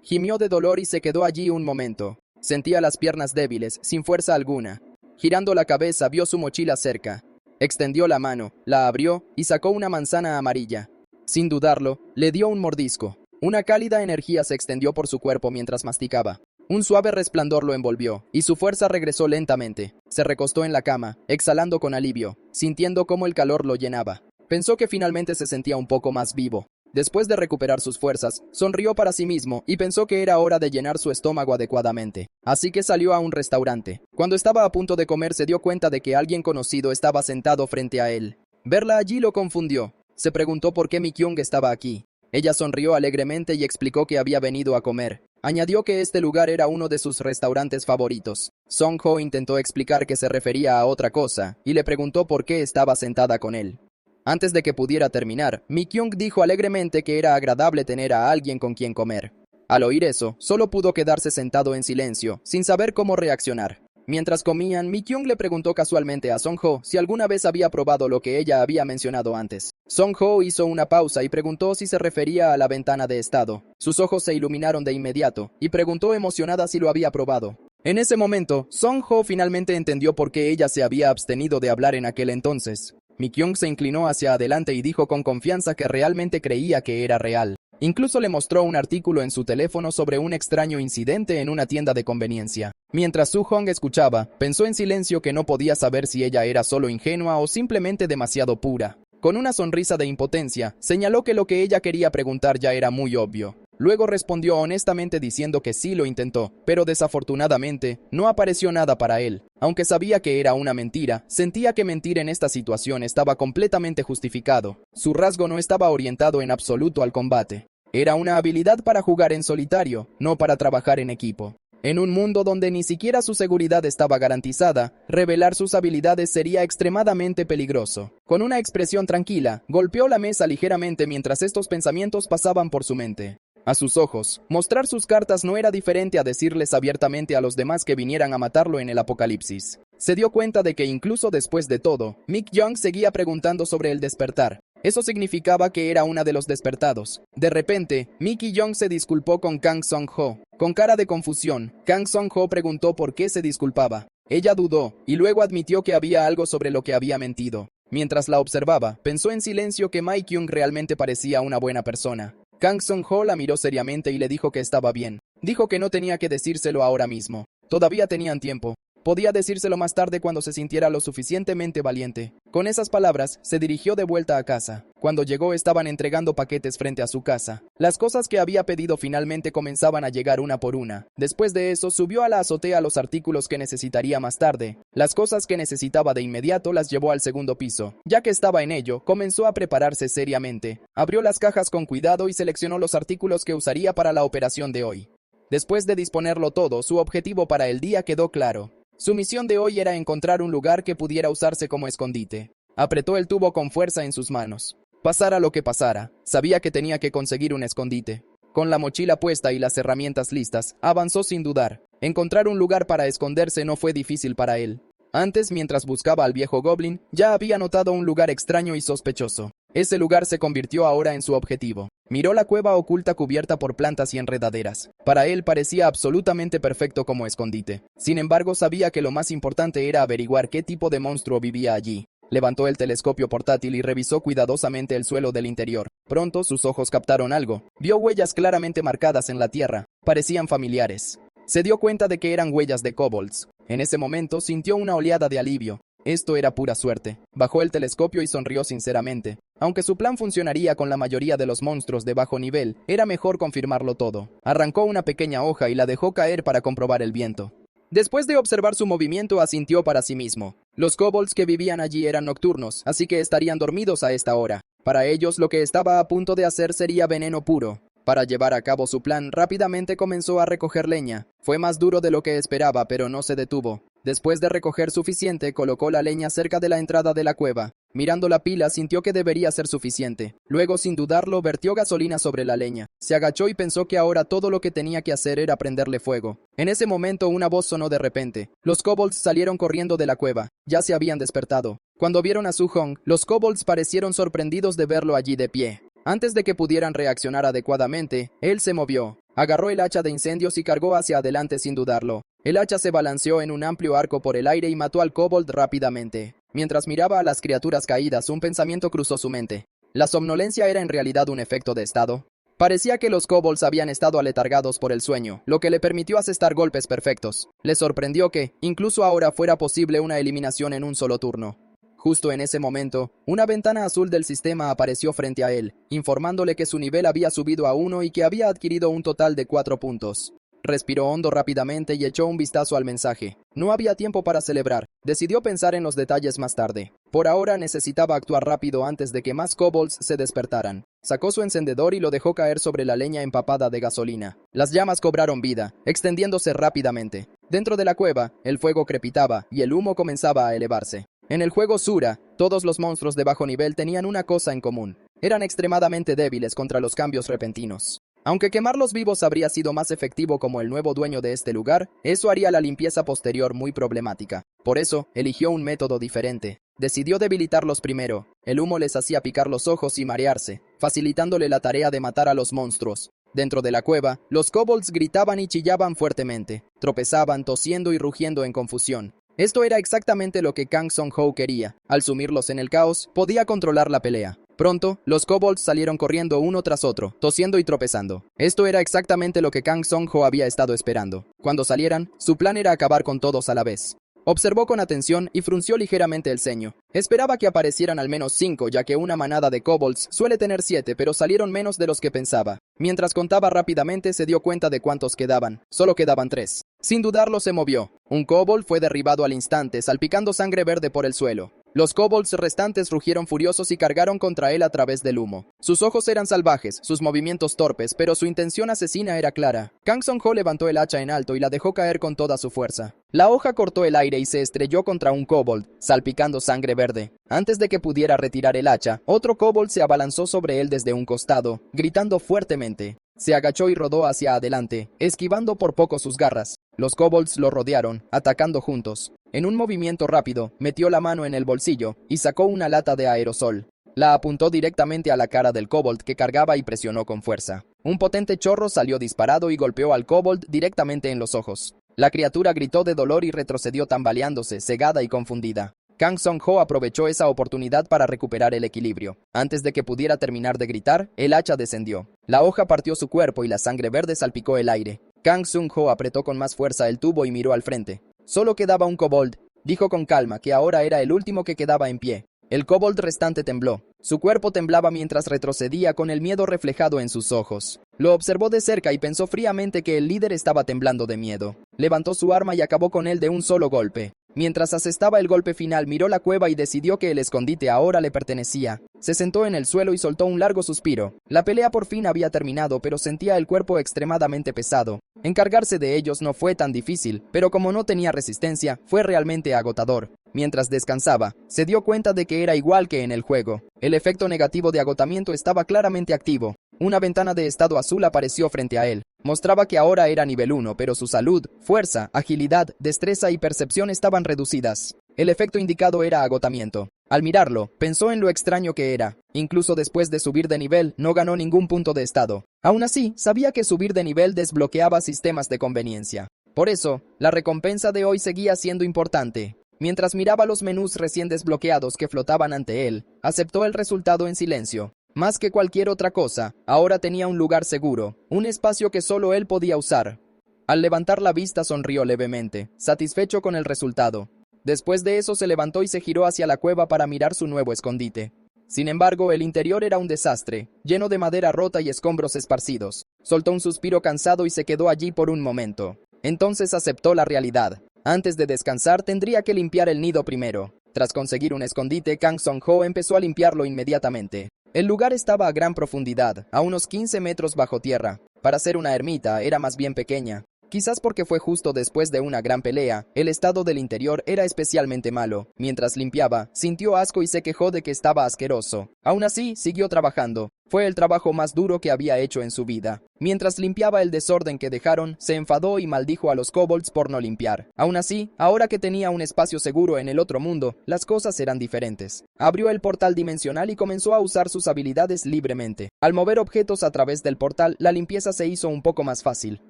Gimió de dolor y se quedó allí un momento. Sentía las piernas débiles, sin fuerza alguna. Girando la cabeza, vio su mochila cerca. Extendió la mano, la abrió y sacó una manzana amarilla. Sin dudarlo, le dio un mordisco. Una cálida energía se extendió por su cuerpo mientras masticaba. Un suave resplandor lo envolvió, y su fuerza regresó lentamente. Se recostó en la cama, exhalando con alivio, sintiendo cómo el calor lo llenaba. Pensó que finalmente se sentía un poco más vivo. Después de recuperar sus fuerzas, sonrió para sí mismo y pensó que era hora de llenar su estómago adecuadamente. Así que salió a un restaurante. Cuando estaba a punto de comer, se dio cuenta de que alguien conocido estaba sentado frente a él. Verla allí lo confundió. Se preguntó por qué Mi-kyung estaba aquí. Ella sonrió alegremente y explicó que había venido a comer. Añadió que este lugar era uno de sus restaurantes favoritos. Song-ho intentó explicar que se refería a otra cosa, y le preguntó por qué estaba sentada con él. Antes de que pudiera terminar, Mi-kyung dijo alegremente que era agradable tener a alguien con quien comer. Al oír eso, solo pudo quedarse sentado en silencio, sin saber cómo reaccionar. Mientras comían, Mi-kyung le preguntó casualmente a Song-ho si alguna vez había probado lo que ella había mencionado antes. Song-ho hizo una pausa y preguntó si se refería a la ventana de estado. Sus ojos se iluminaron de inmediato, y preguntó emocionada si lo había probado. En ese momento, Song-ho finalmente entendió por qué ella se había abstenido de hablar en aquel entonces. Mi-kyung se inclinó hacia adelante y dijo con confianza que realmente creía que era real. Incluso le mostró un artículo en su teléfono sobre un extraño incidente en una tienda de conveniencia. Mientras Su-hong escuchaba, pensó en silencio que no podía saber si ella era solo ingenua o simplemente demasiado pura. Con una sonrisa de impotencia, señaló que lo que ella quería preguntar ya era muy obvio. Luego respondió honestamente diciendo que sí lo intentó, pero desafortunadamente no apareció nada para él. Aunque sabía que era una mentira, sentía que mentir en esta situación estaba completamente justificado. Su rasgo no estaba orientado en absoluto al combate. Era una habilidad para jugar en solitario, no para trabajar en equipo. En un mundo donde ni siquiera su seguridad estaba garantizada, revelar sus habilidades sería extremadamente peligroso. Con una expresión tranquila, golpeó la mesa ligeramente mientras estos pensamientos pasaban por su mente. A sus ojos, mostrar sus cartas no era diferente a decirles abiertamente a los demás que vinieran a matarlo en el apocalipsis. Se dio cuenta de que incluso después de todo, Mi-kyung seguía preguntando sobre el despertar. Eso significaba que era una de los despertados. De repente, Mi-kyung se disculpó con Kang Song-ho. Con cara de confusión, Kang Song-ho preguntó por qué se disculpaba. Ella dudó, y luego admitió que había algo sobre lo que había mentido. Mientras la observaba, pensó en silencio que Mi-kyung realmente parecía una buena persona. Kang Song-ho la miró seriamente y le dijo que estaba bien. Dijo que no tenía que decírselo ahora mismo. Todavía tenían tiempo. Podía decírselo más tarde cuando se sintiera lo suficientemente valiente. Con esas palabras, se dirigió de vuelta a casa. Cuando llegó, estaban entregando paquetes frente a su casa. Las cosas que había pedido finalmente comenzaban a llegar una por una. Después de eso, subió a la azotea los artículos que necesitaría más tarde. Las cosas que necesitaba de inmediato las llevó al segundo piso. Ya que estaba en ello, comenzó a prepararse seriamente. Abrió las cajas con cuidado y seleccionó los artículos que usaría para la operación de hoy. Después de disponerlo todo, su objetivo para el día quedó claro. Su misión de hoy era encontrar un lugar que pudiera usarse como escondite. Apretó el tubo con fuerza en sus manos. Pasara lo que pasara, sabía que tenía que conseguir un escondite. Con la mochila puesta y las herramientas listas, avanzó sin dudar. Encontrar un lugar para esconderse no fue difícil para él. Antes, mientras buscaba al viejo Goblin, ya había notado un lugar extraño y sospechoso. Ese lugar se convirtió ahora en su objetivo. Miró la cueva oculta cubierta por plantas y enredaderas. Para él parecía absolutamente perfecto como escondite. Sin embargo, sabía que lo más importante era averiguar qué tipo de monstruo vivía allí. Levantó el telescopio portátil y revisó cuidadosamente el suelo del interior. Pronto sus ojos captaron algo. Vio huellas claramente marcadas en la tierra. Parecían familiares. Se dio cuenta de que eran huellas de kobolds. En ese momento sintió una oleada de alivio. Esto era pura suerte. Bajó el telescopio y sonrió sinceramente. Aunque su plan funcionaría con la mayoría de los monstruos de bajo nivel, era mejor confirmarlo todo. Arrancó una pequeña hoja y la dejó caer para comprobar el viento. Después de observar su movimiento, asintió para sí mismo. Los kobolds que vivían allí eran nocturnos, así que estarían dormidos a esta hora. Para ellos, lo que estaba a punto de hacer sería veneno puro. Para llevar a cabo su plan, rápidamente comenzó a recoger leña. Fue más duro de lo que esperaba, pero no se detuvo. Después de recoger suficiente, colocó la leña cerca de la entrada de la cueva. Mirando la pila, sintió que debería ser suficiente. Luego, sin dudarlo, vertió gasolina sobre la leña. Se agachó y pensó que ahora todo lo que tenía que hacer era prenderle fuego. En ese momento, una voz sonó de repente. Los kobolds salieron corriendo de la cueva. Ya se habían despertado. Cuando vieron a Su-hong, los kobolds parecieron sorprendidos de verlo allí de pie. Antes de que pudieran reaccionar adecuadamente, él se movió. Agarró el hacha de incendios y cargó hacia adelante sin dudarlo. El hacha se balanceó en un amplio arco por el aire y mató al kobold rápidamente. Mientras miraba a las criaturas caídas, un pensamiento cruzó su mente. ¿La somnolencia era en realidad un efecto de estado? Parecía que los kobolds habían estado aletargados por el sueño, lo que le permitió asestar golpes perfectos. Le sorprendió que, incluso ahora, fuera posible una eliminación en un solo turno. Justo en ese momento, una ventana azul del sistema apareció frente a él, informándole que su nivel había subido a 1 y que había adquirido un total de 4 puntos. Respiró hondo rápidamente y echó un vistazo al mensaje. No había tiempo para celebrar. Decidió pensar en los detalles más tarde. Por ahora necesitaba actuar rápido antes de que más kobolds se despertaran. Sacó su encendedor y lo dejó caer sobre la leña empapada de gasolina. Las llamas cobraron vida, extendiéndose rápidamente. Dentro de la cueva, el fuego crepitaba y el humo comenzaba a elevarse. En el juego Sura, todos los monstruos de bajo nivel tenían una cosa en común. Eran extremadamente débiles contra los cambios repentinos. Aunque quemarlos vivos habría sido más efectivo como el nuevo dueño de este lugar, eso haría la limpieza posterior muy problemática. Por eso, eligió un método diferente. Decidió debilitarlos primero. El humo les hacía picar los ojos y marearse, facilitándole la tarea de matar a los monstruos. Dentro de la cueva, los kobolds gritaban y chillaban fuertemente. Tropezaban, tosiendo y rugiendo en confusión. Esto era exactamente lo que Kang Song-ho quería. Al sumirlos en el caos, podía controlar la pelea. Pronto, los kobolds salieron corriendo uno tras otro, tosiendo y tropezando. Esto era exactamente lo que Kang Song-ho había estado esperando. Cuando salieran, su plan era acabar con todos a la vez. Observó con atención y frunció ligeramente el ceño. Esperaba que aparecieran al menos 5, ya que una manada de kobolds suele tener 7, pero salieron menos de los que pensaba. Mientras contaba rápidamente, se dio cuenta de cuántos quedaban. Solo quedaban 3. Sin dudarlo, se movió. Un kobold fue derribado al instante, salpicando sangre verde por el suelo. Los kobolds restantes rugieron furiosos y cargaron contra él a través del humo. Sus ojos eran salvajes, sus movimientos torpes, pero su intención asesina era clara. Kang Song-ho levantó el hacha en alto y la dejó caer con toda su fuerza. La hoja cortó el aire y se estrelló contra un kobold, salpicando sangre verde. Antes de que pudiera retirar el hacha, otro kobold se abalanzó sobre él desde un costado, gritando fuertemente. Se agachó y rodó hacia adelante, esquivando por poco sus garras. Los kobolds lo rodearon, atacando juntos. En un movimiento rápido, metió la mano en el bolsillo y sacó una lata de aerosol. La apuntó directamente a la cara del kobold que cargaba y presionó con fuerza. Un potente chorro salió disparado y golpeó al kobold directamente en los ojos. La criatura gritó de dolor y retrocedió tambaleándose, cegada y confundida. Kang Song-ho aprovechó esa oportunidad para recuperar el equilibrio. Antes de que pudiera terminar de gritar, el hacha descendió. La hoja partió su cuerpo y la sangre verde salpicó el aire. Kang Song-ho apretó con más fuerza el tubo y miró al frente. Solo quedaba un kobold. Dijo con calma que ahora era el último que quedaba en pie. El kobold restante tembló. Su cuerpo temblaba mientras retrocedía con el miedo reflejado en sus ojos. Lo observó de cerca y pensó fríamente que el líder estaba temblando de miedo. Levantó su arma y acabó con él de un solo golpe. Mientras asestaba el golpe final, miró la cueva y decidió que el escondite ahora le pertenecía. Se sentó en el suelo y soltó un largo suspiro. La pelea por fin había terminado, pero sentía el cuerpo extremadamente pesado. Encargarse de ellos no fue tan difícil, pero como no tenía resistencia, fue realmente agotador. Mientras descansaba, se dio cuenta de que era igual que en el juego. El efecto negativo de agotamiento estaba claramente activo. Una ventana de estado azul apareció frente a él. Mostraba que ahora era nivel 1, pero su salud, fuerza, agilidad, destreza y percepción estaban reducidas. El efecto indicado era agotamiento. Al mirarlo, pensó en lo extraño que era. Incluso después de subir de nivel, no ganó ningún punto de estado. Aún así, sabía que subir de nivel desbloqueaba sistemas de conveniencia. Por eso, la recompensa de hoy seguía siendo importante. Mientras miraba los menús recién desbloqueados que flotaban ante él, aceptó el resultado en silencio. Más que cualquier otra cosa, ahora tenía un lugar seguro, un espacio que solo él podía usar. Al levantar la vista sonrió levemente, satisfecho con el resultado. Después de eso se levantó y se giró hacia la cueva para mirar su nuevo escondite. Sin embargo, el interior era un desastre, lleno de madera rota y escombros esparcidos. Soltó un suspiro cansado y se quedó allí por un momento. Entonces aceptó la realidad. Antes de descansar tendría que limpiar el nido primero. Tras conseguir un escondite, Kang Song-ho empezó a limpiarlo inmediatamente. El lugar estaba a gran profundidad, a unos 15 metros bajo tierra. Para ser una ermita, era más bien pequeña. Quizás porque fue justo después de una gran pelea, el estado del interior era especialmente malo. Mientras limpiaba, sintió asco y se quejó de que estaba asqueroso. Aún así, siguió trabajando. Fue el trabajo más duro que había hecho en su vida. Mientras limpiaba el desorden que dejaron, se enfadó y maldijo a los kobolds por no limpiar. Aún así, ahora que tenía un espacio seguro en el otro mundo, las cosas eran diferentes. Abrió el portal dimensional y comenzó a usar sus habilidades libremente. Al mover objetos a través del portal, la limpieza se hizo un poco más fácil.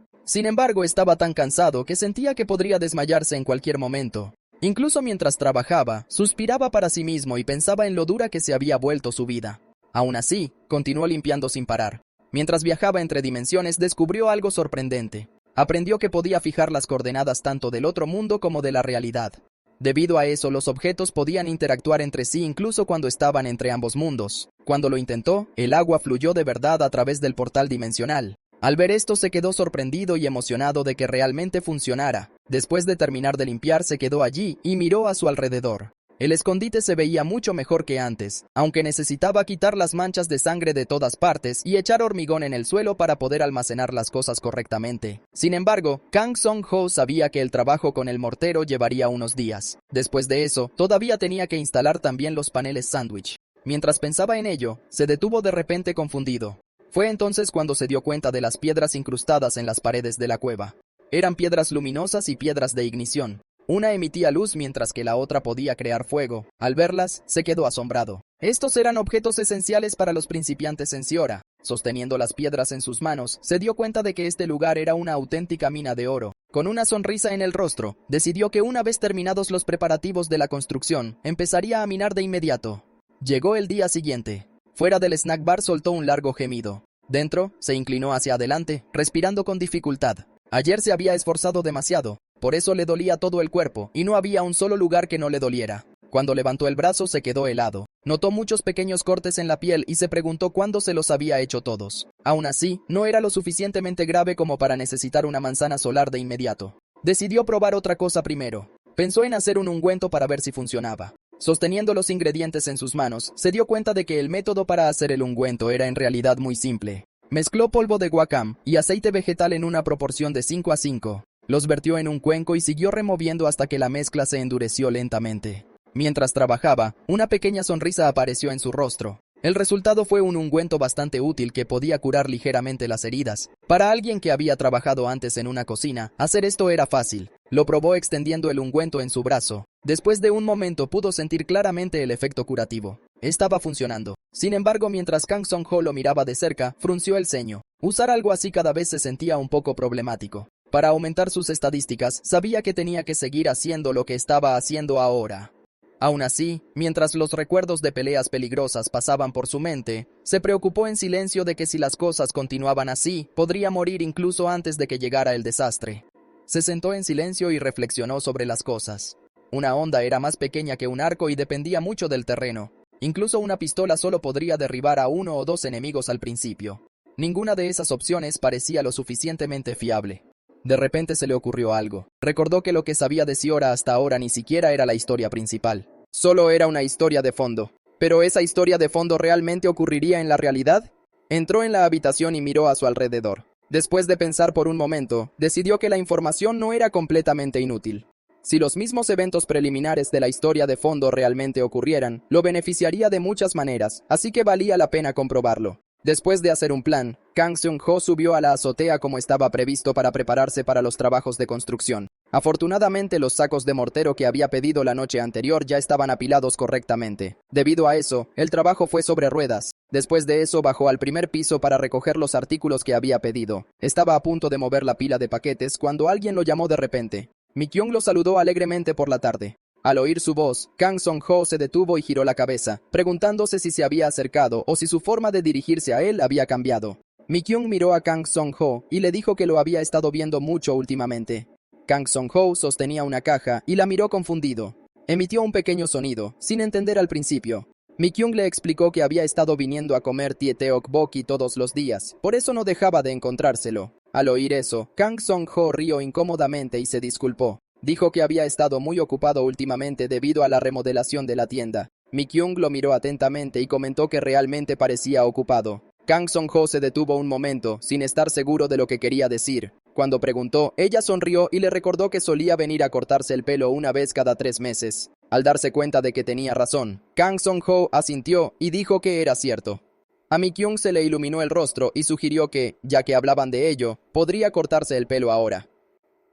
Sin embargo, estaba tan cansado que sentía que podría desmayarse en cualquier momento. Incluso mientras trabajaba, suspiraba para sí mismo y pensaba en lo dura que se había vuelto su vida. Aún así, continuó limpiando sin parar. Mientras viajaba entre dimensiones, descubrió algo sorprendente. Aprendió que podía fijar las coordenadas tanto del otro mundo como de la realidad. Debido a eso, los objetos podían interactuar entre sí incluso cuando estaban entre ambos mundos. Cuando lo intentó, el agua fluyó de verdad a través del portal dimensional. Al ver esto, se quedó sorprendido y emocionado de que realmente funcionara. Después de terminar de limpiar, se quedó allí y miró a su alrededor. El escondite se veía mucho mejor que antes, aunque necesitaba quitar las manchas de sangre de todas partes y echar hormigón en el suelo para poder almacenar las cosas correctamente. Sin embargo, Kang Song-ho sabía que el trabajo con el mortero llevaría unos días. Después de eso, todavía tenía que instalar también los paneles sándwich. Mientras pensaba en ello, se detuvo de repente confundido. Fue entonces cuando se dio cuenta de las piedras incrustadas en las paredes de la cueva. Eran piedras luminosas y piedras de ignición. Una emitía luz mientras que la otra podía crear fuego. Al verlas, se quedó asombrado. Estos eran objetos esenciales para los principiantes en Siora. Sosteniendo las piedras en sus manos, se dio cuenta de que este lugar era una auténtica mina de oro. Con una sonrisa en el rostro, decidió que una vez terminados los preparativos de la construcción, empezaría a minar de inmediato. Llegó el día siguiente. Fuera del snack bar soltó un largo gemido. Dentro, se inclinó hacia adelante, respirando con dificultad. Ayer se había esforzado demasiado, por eso le dolía todo el cuerpo, y no había un solo lugar que no le doliera. Cuando levantó el brazo se quedó helado. Notó muchos pequeños cortes en la piel y se preguntó cuándo se los había hecho todos. Aún así, no era lo suficientemente grave como para necesitar una manzana solar de inmediato. Decidió probar otra cosa primero. Pensó en hacer un ungüento para ver si funcionaba. Sosteniendo los ingredientes en sus manos, se dio cuenta de que el método para hacer el ungüento era en realidad muy simple. Mezcló polvo de guacam y aceite vegetal en una proporción de 5:5. Los vertió en un cuenco y siguió removiendo hasta que la mezcla se endureció lentamente. Mientras trabajaba, una pequeña sonrisa apareció en su rostro. El resultado fue un ungüento bastante útil que podía curar ligeramente las heridas. Para alguien que había trabajado antes en una cocina, hacer esto era fácil. Lo probó extendiendo el ungüento en su brazo. Después de un momento pudo sentir claramente el efecto curativo. Estaba funcionando. Sin embargo, mientras Kang Song-ho lo miraba de cerca, frunció el ceño. Usar algo así cada vez se sentía un poco problemático. Para aumentar sus estadísticas, sabía que tenía que seguir haciendo lo que estaba haciendo ahora. Aún así, mientras los recuerdos de peleas peligrosas pasaban por su mente, se preocupó en silencio de que si las cosas continuaban así, podría morir incluso antes de que llegara el desastre. Se sentó en silencio y reflexionó sobre las cosas. Una onda era más pequeña que un arco y dependía mucho del terreno. Incluso una pistola solo podría derribar a 1 o 2 enemigos al principio. Ninguna de esas opciones parecía lo suficientemente fiable. De repente se le ocurrió algo. Recordó que lo que sabía de Siora hasta ahora ni siquiera era la historia principal. Solo era una historia de fondo. ¿Pero esa historia de fondo realmente ocurriría en la realidad? Entró en la habitación y miró a su alrededor. Después de pensar por un momento, decidió que la información no era completamente inútil. Si los mismos eventos preliminares de la historia de fondo realmente ocurrieran, lo beneficiaría de muchas maneras, así que valía la pena comprobarlo. Después de hacer un plan, Kang Seung-ho subió a la azotea como estaba previsto para prepararse para los trabajos de construcción. Afortunadamente, los sacos de mortero que había pedido la noche anterior ya estaban apilados correctamente. Debido a eso, el trabajo fue sobre ruedas. Después de eso, bajó al primer piso para recoger los artículos que había pedido. Estaba a punto de mover la pila de paquetes cuando alguien lo llamó de repente. Mi-kyung lo saludó alegremente por la tarde. Al oír su voz, Kang Song-ho se detuvo y giró la cabeza, preguntándose si se había acercado o si su forma de dirigirse a él había cambiado. Mi-kyung miró a Kang Song-ho y le dijo que lo había estado viendo mucho últimamente. Kang Song-ho sostenía una caja y la miró confundido. Emitió un pequeño sonido, sin entender al principio. Mi-kyung le explicó que había estado viniendo a comer tteokbokki todos los días, por eso no dejaba de encontrárselo. Al oír eso, Kang Song-ho rió incómodamente y se disculpó. Dijo que había estado muy ocupado últimamente debido a la remodelación de la tienda. Mi-kyung lo miró atentamente y comentó que realmente parecía ocupado. Kang Song-ho se detuvo un momento, sin estar seguro de lo que quería decir. Cuando preguntó, ella sonrió y le recordó que solía venir a cortarse el pelo una vez cada 3 meses. Al darse cuenta de que tenía razón, Kang Song-ho asintió y dijo que era cierto. A Mi-kyung se le iluminó el rostro y sugirió que, ya que hablaban de ello, podría cortarse el pelo ahora.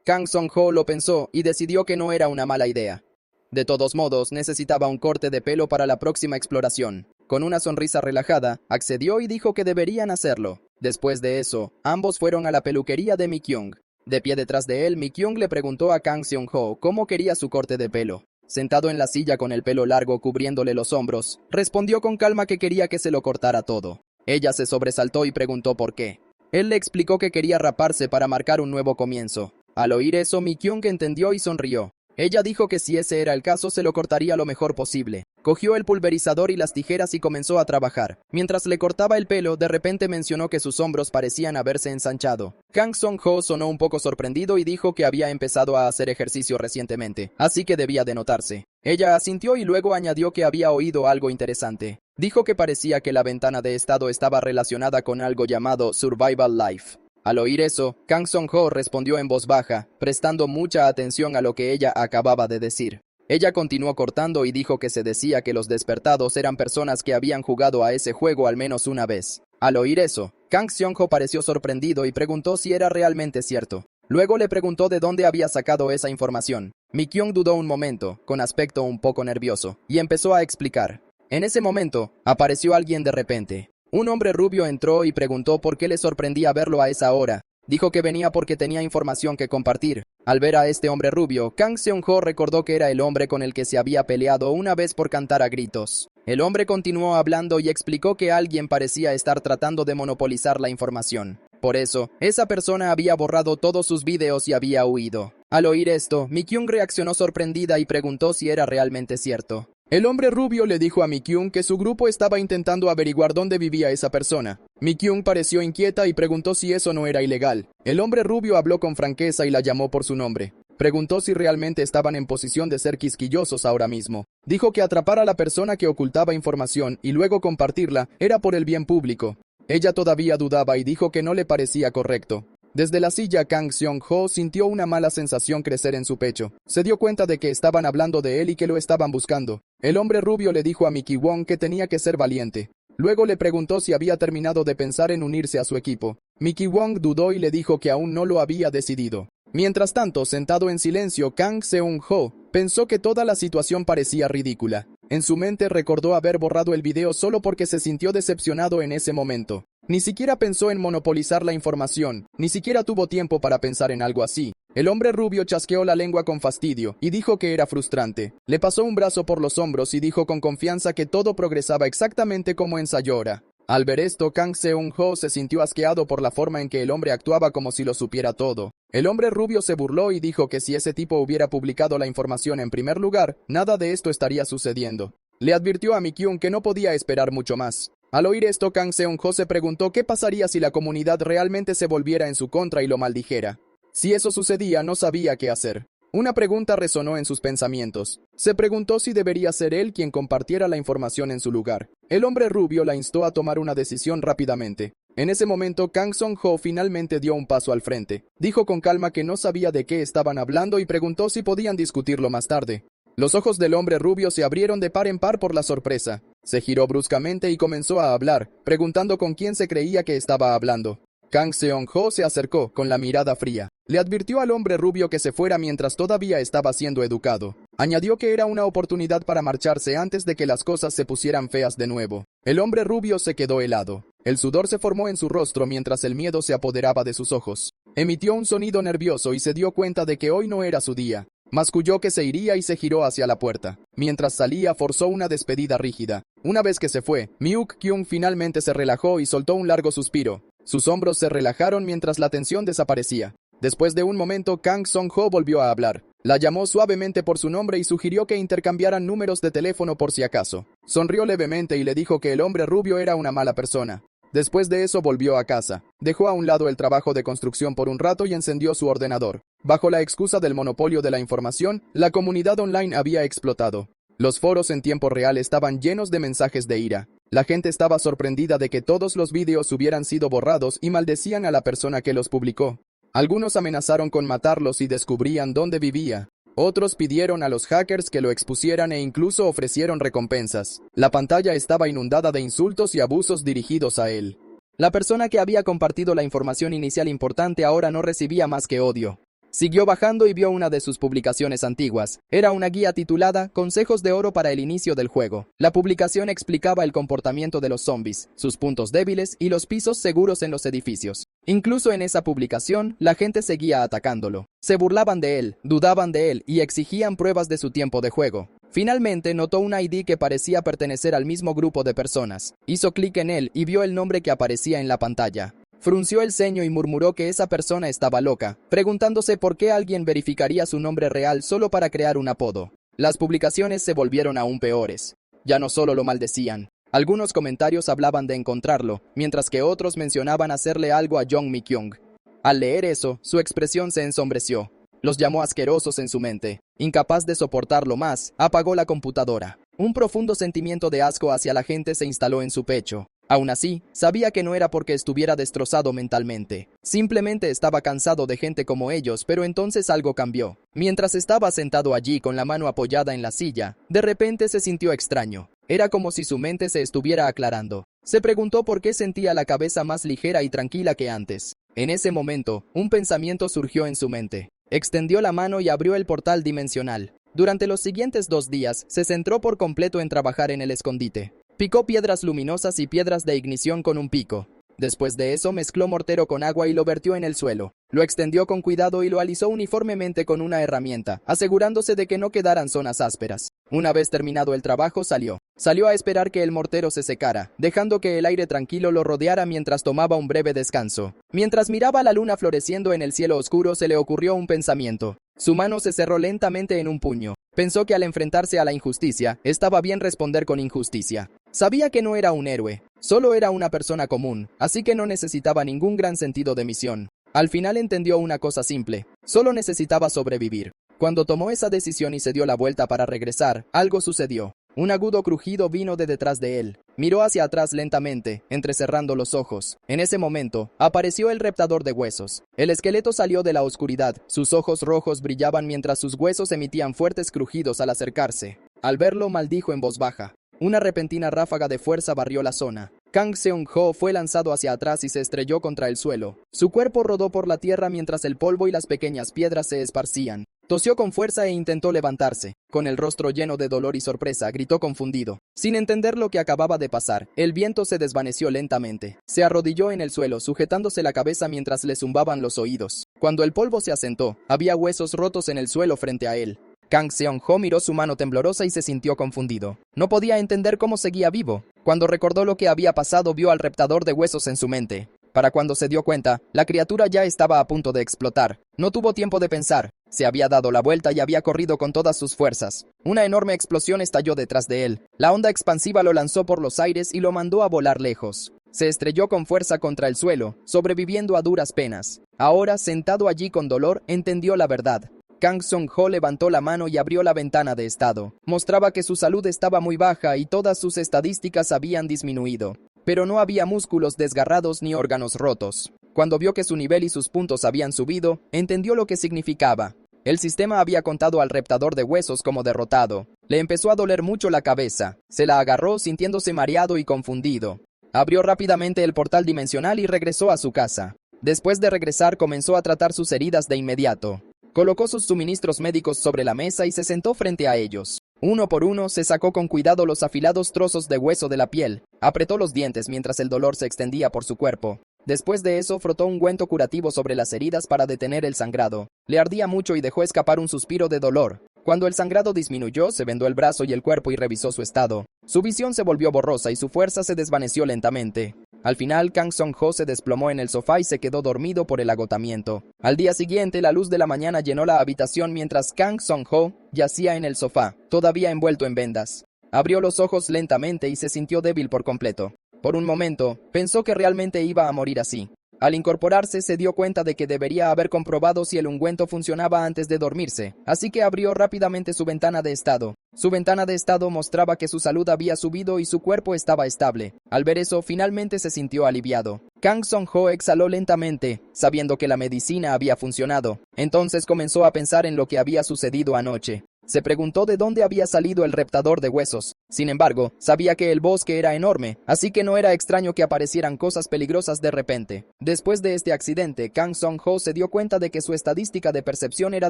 Kang Song-ho lo pensó y decidió que no era una mala idea. De todos modos, necesitaba un corte de pelo para la próxima exploración. Con una sonrisa relajada, accedió y dijo que deberían hacerlo. Después de eso, ambos fueron a la peluquería de Mi-kyung. De pie detrás de él, Mi-kyung le preguntó a Kang Seung-ho cómo quería su corte de pelo. Sentado en la silla con el pelo largo cubriéndole los hombros, respondió con calma que quería que se lo cortara todo. Ella se sobresaltó y preguntó por qué. Él le explicó que quería raparse para marcar un nuevo comienzo. Al oír eso, Mi-kyung entendió y sonrió. Ella dijo que si ese era el caso se lo cortaría lo mejor posible. Cogió el pulverizador y las tijeras y comenzó a trabajar. Mientras le cortaba el pelo, de repente mencionó que sus hombros parecían haberse ensanchado. Kang Song-ho sonó un poco sorprendido y dijo que había empezado a hacer ejercicio recientemente, así que debía de notarse. Ella asintió y luego añadió que había oído algo interesante. Dijo que parecía que la ventana de estado estaba relacionada con algo llamado Survival Life. Al oír eso, Kang Song-ho respondió en voz baja, prestando mucha atención a lo que ella acababa de decir. Ella continuó cortando y dijo que se decía que los despertados eran personas que habían jugado a ese juego al menos una vez. Al oír eso, Kang Seong-ho pareció sorprendido y preguntó si era realmente cierto. Luego le preguntó de dónde había sacado esa información. Mi-kyung dudó un momento, con aspecto un poco nervioso, y empezó a explicar. En ese momento, apareció alguien de repente. Un hombre rubio entró y preguntó por qué le sorprendía verlo a esa hora. Dijo que venía porque tenía información que compartir. Al ver a este hombre rubio, Kang Seong-ho recordó que era el hombre con el que se había peleado una vez por cantar a gritos. El hombre continuó hablando y explicó que alguien parecía estar tratando de monopolizar la información. Por eso, esa persona había borrado todos sus videos y había huido. Al oír esto, Mi-kyung reaccionó sorprendida y preguntó si era realmente cierto. El hombre rubio le dijo a Mi-kyung que su grupo estaba intentando averiguar dónde vivía esa persona. Mi-kyung pareció inquieta y preguntó si eso no era ilegal. El hombre rubio habló con franqueza y la llamó por su nombre. Preguntó si realmente estaban en posición de ser quisquillosos ahora mismo. Dijo que atrapar a la persona que ocultaba información y luego compartirla era por el bien público. Ella todavía dudaba y dijo que no le parecía correcto. Desde la silla, Kang Seong-ho sintió una mala sensación crecer en su pecho. Se dio cuenta de que estaban hablando de él y que lo estaban buscando. El hombre rubio le dijo a Mi Ki-won que tenía que ser valiente. Luego le preguntó si había terminado de pensar en unirse a su equipo. Mi Ki-won dudó y le dijo que aún no lo había decidido. Mientras tanto, sentado en silencio, Kang Seung-ho pensó que toda la situación parecía ridícula. En su mente recordó haber borrado el video solo porque se sintió decepcionado en ese momento. Ni siquiera pensó en monopolizar la información, ni siquiera tuvo tiempo para pensar en algo así. El hombre rubio chasqueó la lengua con fastidio y dijo que era frustrante. Le pasó un brazo por los hombros y dijo con confianza que todo progresaba exactamente como ensayara. Al ver esto, Kang Seung-ho se sintió asqueado por la forma en que el hombre actuaba como si lo supiera todo. El hombre rubio se burló y dijo que si ese tipo hubiera publicado la información en primer lugar, nada de esto estaría sucediendo. Le advirtió a Mi-kyung que no podía esperar mucho más. Al oír esto, Kang Seung-ho se preguntó qué pasaría si la comunidad realmente se volviera en su contra y lo maldijera. Si eso sucedía, no sabía qué hacer. Una pregunta resonó en sus pensamientos. Se preguntó si debería ser él quien compartiera la información en su lugar. El hombre rubio la instó a tomar una decisión rápidamente. En ese momento, Kang Song-ho finalmente dio un paso al frente. Dijo con calma que no sabía de qué estaban hablando y preguntó si podían discutirlo más tarde. Los ojos del hombre rubio se abrieron de par en par por la sorpresa. Se giró bruscamente y comenzó a hablar, preguntando con quién se creía que estaba hablando. Kang Seong-ho se acercó, con la mirada fría. Le advirtió al hombre rubio que se fuera mientras todavía estaba siendo educado. Añadió que era una oportunidad para marcharse antes de que las cosas se pusieran feas de nuevo. El hombre rubio se quedó helado. El sudor se formó en su rostro mientras el miedo se apoderaba de sus ojos. Emitió un sonido nervioso y se dio cuenta de que hoy no era su día. Masculló que se iría y se giró hacia la puerta. Mientras salía, forzó una despedida rígida. Una vez que se fue, Mi-kyung finalmente se relajó y soltó un largo suspiro. Sus hombros se relajaron mientras la tensión desaparecía. Después de un momento, Kang Song-ho volvió a hablar. La llamó suavemente por su nombre y sugirió que intercambiaran números de teléfono por si acaso. Sonrió levemente y le dijo que el hombre rubio era una mala persona. Después de eso volvió a casa. Dejó a un lado el trabajo de construcción por un rato y encendió su ordenador. Bajo la excusa del monopolio de la información, la comunidad online había explotado. Los foros en tiempo real estaban llenos de mensajes de ira. La gente estaba sorprendida de que todos los vídeos hubieran sido borrados y maldecían a la persona que los publicó. Algunos amenazaron con matarlos si descubrían dónde vivía. Otros pidieron a los hackers que lo expusieran e incluso ofrecieron recompensas. La pantalla estaba inundada de insultos y abusos dirigidos a él. La persona que había compartido la información inicial importante ahora no recibía más que odio. Siguió bajando y vio una de sus publicaciones antiguas. Era una guía titulada Consejos de oro para el inicio del juego. La publicación explicaba el comportamiento de los zombies, sus puntos débiles y los pisos seguros en los edificios. Incluso en esa publicación, la gente seguía atacándolo. Se burlaban de él, dudaban de él y exigían pruebas de su tiempo de juego. Finalmente notó un ID que parecía pertenecer al mismo grupo de personas. Hizo clic en él y vio el nombre que aparecía en la pantalla. Frunció el ceño y murmuró que esa persona estaba loca, preguntándose por qué alguien verificaría su nombre real solo para crear un apodo. Las publicaciones se volvieron aún peores. Ya no solo lo maldecían. Algunos comentarios hablaban de encontrarlo, mientras que otros mencionaban hacerle algo a Jong Mi-kyung. Al leer eso, su expresión se ensombreció. Los llamó asquerosos en su mente. Incapaz de soportarlo más, apagó la computadora. Un profundo sentimiento de asco hacia la gente se instaló en su pecho. Aún así, sabía que no era porque estuviera destrozado mentalmente. Simplemente estaba cansado de gente como ellos, pero entonces algo cambió. Mientras estaba sentado allí con la mano apoyada en la silla, de repente se sintió extraño. Era como si su mente se estuviera aclarando. Se preguntó por qué sentía la cabeza más ligera y tranquila que antes. En ese momento, un pensamiento surgió en su mente. Extendió la mano y abrió el portal dimensional. Durante los siguientes 2 días, se centró por completo en trabajar en el escondite. Picó piedras luminosas y piedras de ignición con un pico. Después de eso, mezcló mortero con agua y lo vertió en el suelo. Lo extendió con cuidado y lo alisó uniformemente con una herramienta, asegurándose de que no quedaran zonas ásperas. Una vez terminado el trabajo, salió. Salió a esperar que el mortero se secara, dejando que el aire tranquilo lo rodeara mientras tomaba un breve descanso. Mientras miraba la luna floreciendo en el cielo oscuro, se le ocurrió un pensamiento. Su mano se cerró lentamente en un puño. Pensó que al enfrentarse a la injusticia, estaba bien responder con injusticia. Sabía que no era un héroe, solo era una persona común, así que no necesitaba ningún gran sentido de misión. Al final entendió una cosa simple, solo necesitaba sobrevivir. Cuando tomó esa decisión y se dio la vuelta para regresar, algo sucedió. Un agudo crujido vino de detrás de él. Miró hacia atrás lentamente, entrecerrando los ojos. En ese momento, apareció el reptador de huesos. El esqueleto salió de la oscuridad. Sus ojos rojos brillaban mientras sus huesos emitían fuertes crujidos al acercarse. Al verlo, maldijo en voz baja. Una repentina ráfaga de fuerza barrió la zona. Kang Seung-ho fue lanzado hacia atrás y se estrelló contra el suelo. Su cuerpo rodó por la tierra mientras el polvo y las pequeñas piedras se esparcían. Tosió con fuerza e intentó levantarse. Con el rostro lleno de dolor y sorpresa, gritó confundido. Sin entender lo que acababa de pasar, el viento se desvaneció lentamente. Se arrodilló en el suelo, sujetándose la cabeza mientras le zumbaban los oídos. Cuando el polvo se asentó, había huesos rotos en el suelo frente a él. Kang Seung-ho miró su mano temblorosa y se sintió confundido. No podía entender cómo seguía vivo. Cuando recordó lo que había pasado, vio al reptador de huesos en su mente. Para cuando se dio cuenta, la criatura ya estaba a punto de explotar. No tuvo tiempo de pensar. Se había dado la vuelta y había corrido con todas sus fuerzas. Una enorme explosión estalló detrás de él. La onda expansiva lo lanzó por los aires y lo mandó a volar lejos. Se estrelló con fuerza contra el suelo, sobreviviendo a duras penas. Ahora, sentado allí con dolor, entendió la verdad. Kang Seung-ho levantó la mano y abrió la ventana de estado. Mostraba que su salud estaba muy baja y todas sus estadísticas habían disminuido. Pero no había músculos desgarrados ni órganos rotos. Cuando vio que su nivel y sus puntos habían subido, entendió lo que significaba. El sistema había contado al reptador de huesos como derrotado. Le empezó a doler mucho la cabeza. Se la agarró sintiéndose mareado y confundido. Abrió rápidamente el portal dimensional y regresó a su casa. Después de regresar, comenzó a tratar sus heridas de inmediato. Colocó sus suministros médicos sobre la mesa y se sentó frente a ellos. Uno por uno, se sacó con cuidado los afilados trozos de hueso de la piel. Apretó los dientes mientras el dolor se extendía por su cuerpo. Después de eso, frotó un ungüento curativo sobre las heridas para detener el sangrado. Le ardía mucho y dejó escapar un suspiro de dolor. Cuando el sangrado disminuyó, se vendó el brazo y el cuerpo y revisó su estado. Su visión se volvió borrosa y su fuerza se desvaneció lentamente. Al final, Kang Seung-ho se desplomó en el sofá y se quedó dormido por el agotamiento. Al día siguiente, la luz de la mañana llenó la habitación mientras Kang Seung-ho yacía en el sofá, todavía envuelto en vendas. Abrió los ojos lentamente y se sintió débil por completo. Por un momento, pensó que realmente iba a morir así. Al incorporarse, se dio cuenta de que debería haber comprobado si el ungüento funcionaba antes de dormirse, así que abrió rápidamente su ventana de estado. Su ventana de estado mostraba que su salud había subido y su cuerpo estaba estable. Al ver eso, finalmente se sintió aliviado. Kang Seung-ho exhaló lentamente, sabiendo que la medicina había funcionado. Entonces comenzó a pensar en lo que había sucedido anoche. Se preguntó de dónde había salido el reptador de huesos. Sin embargo, sabía que el bosque era enorme, así que no era extraño que aparecieran cosas peligrosas de repente. Después de este accidente, Kang Seung-ho se dio cuenta de que su estadística de percepción era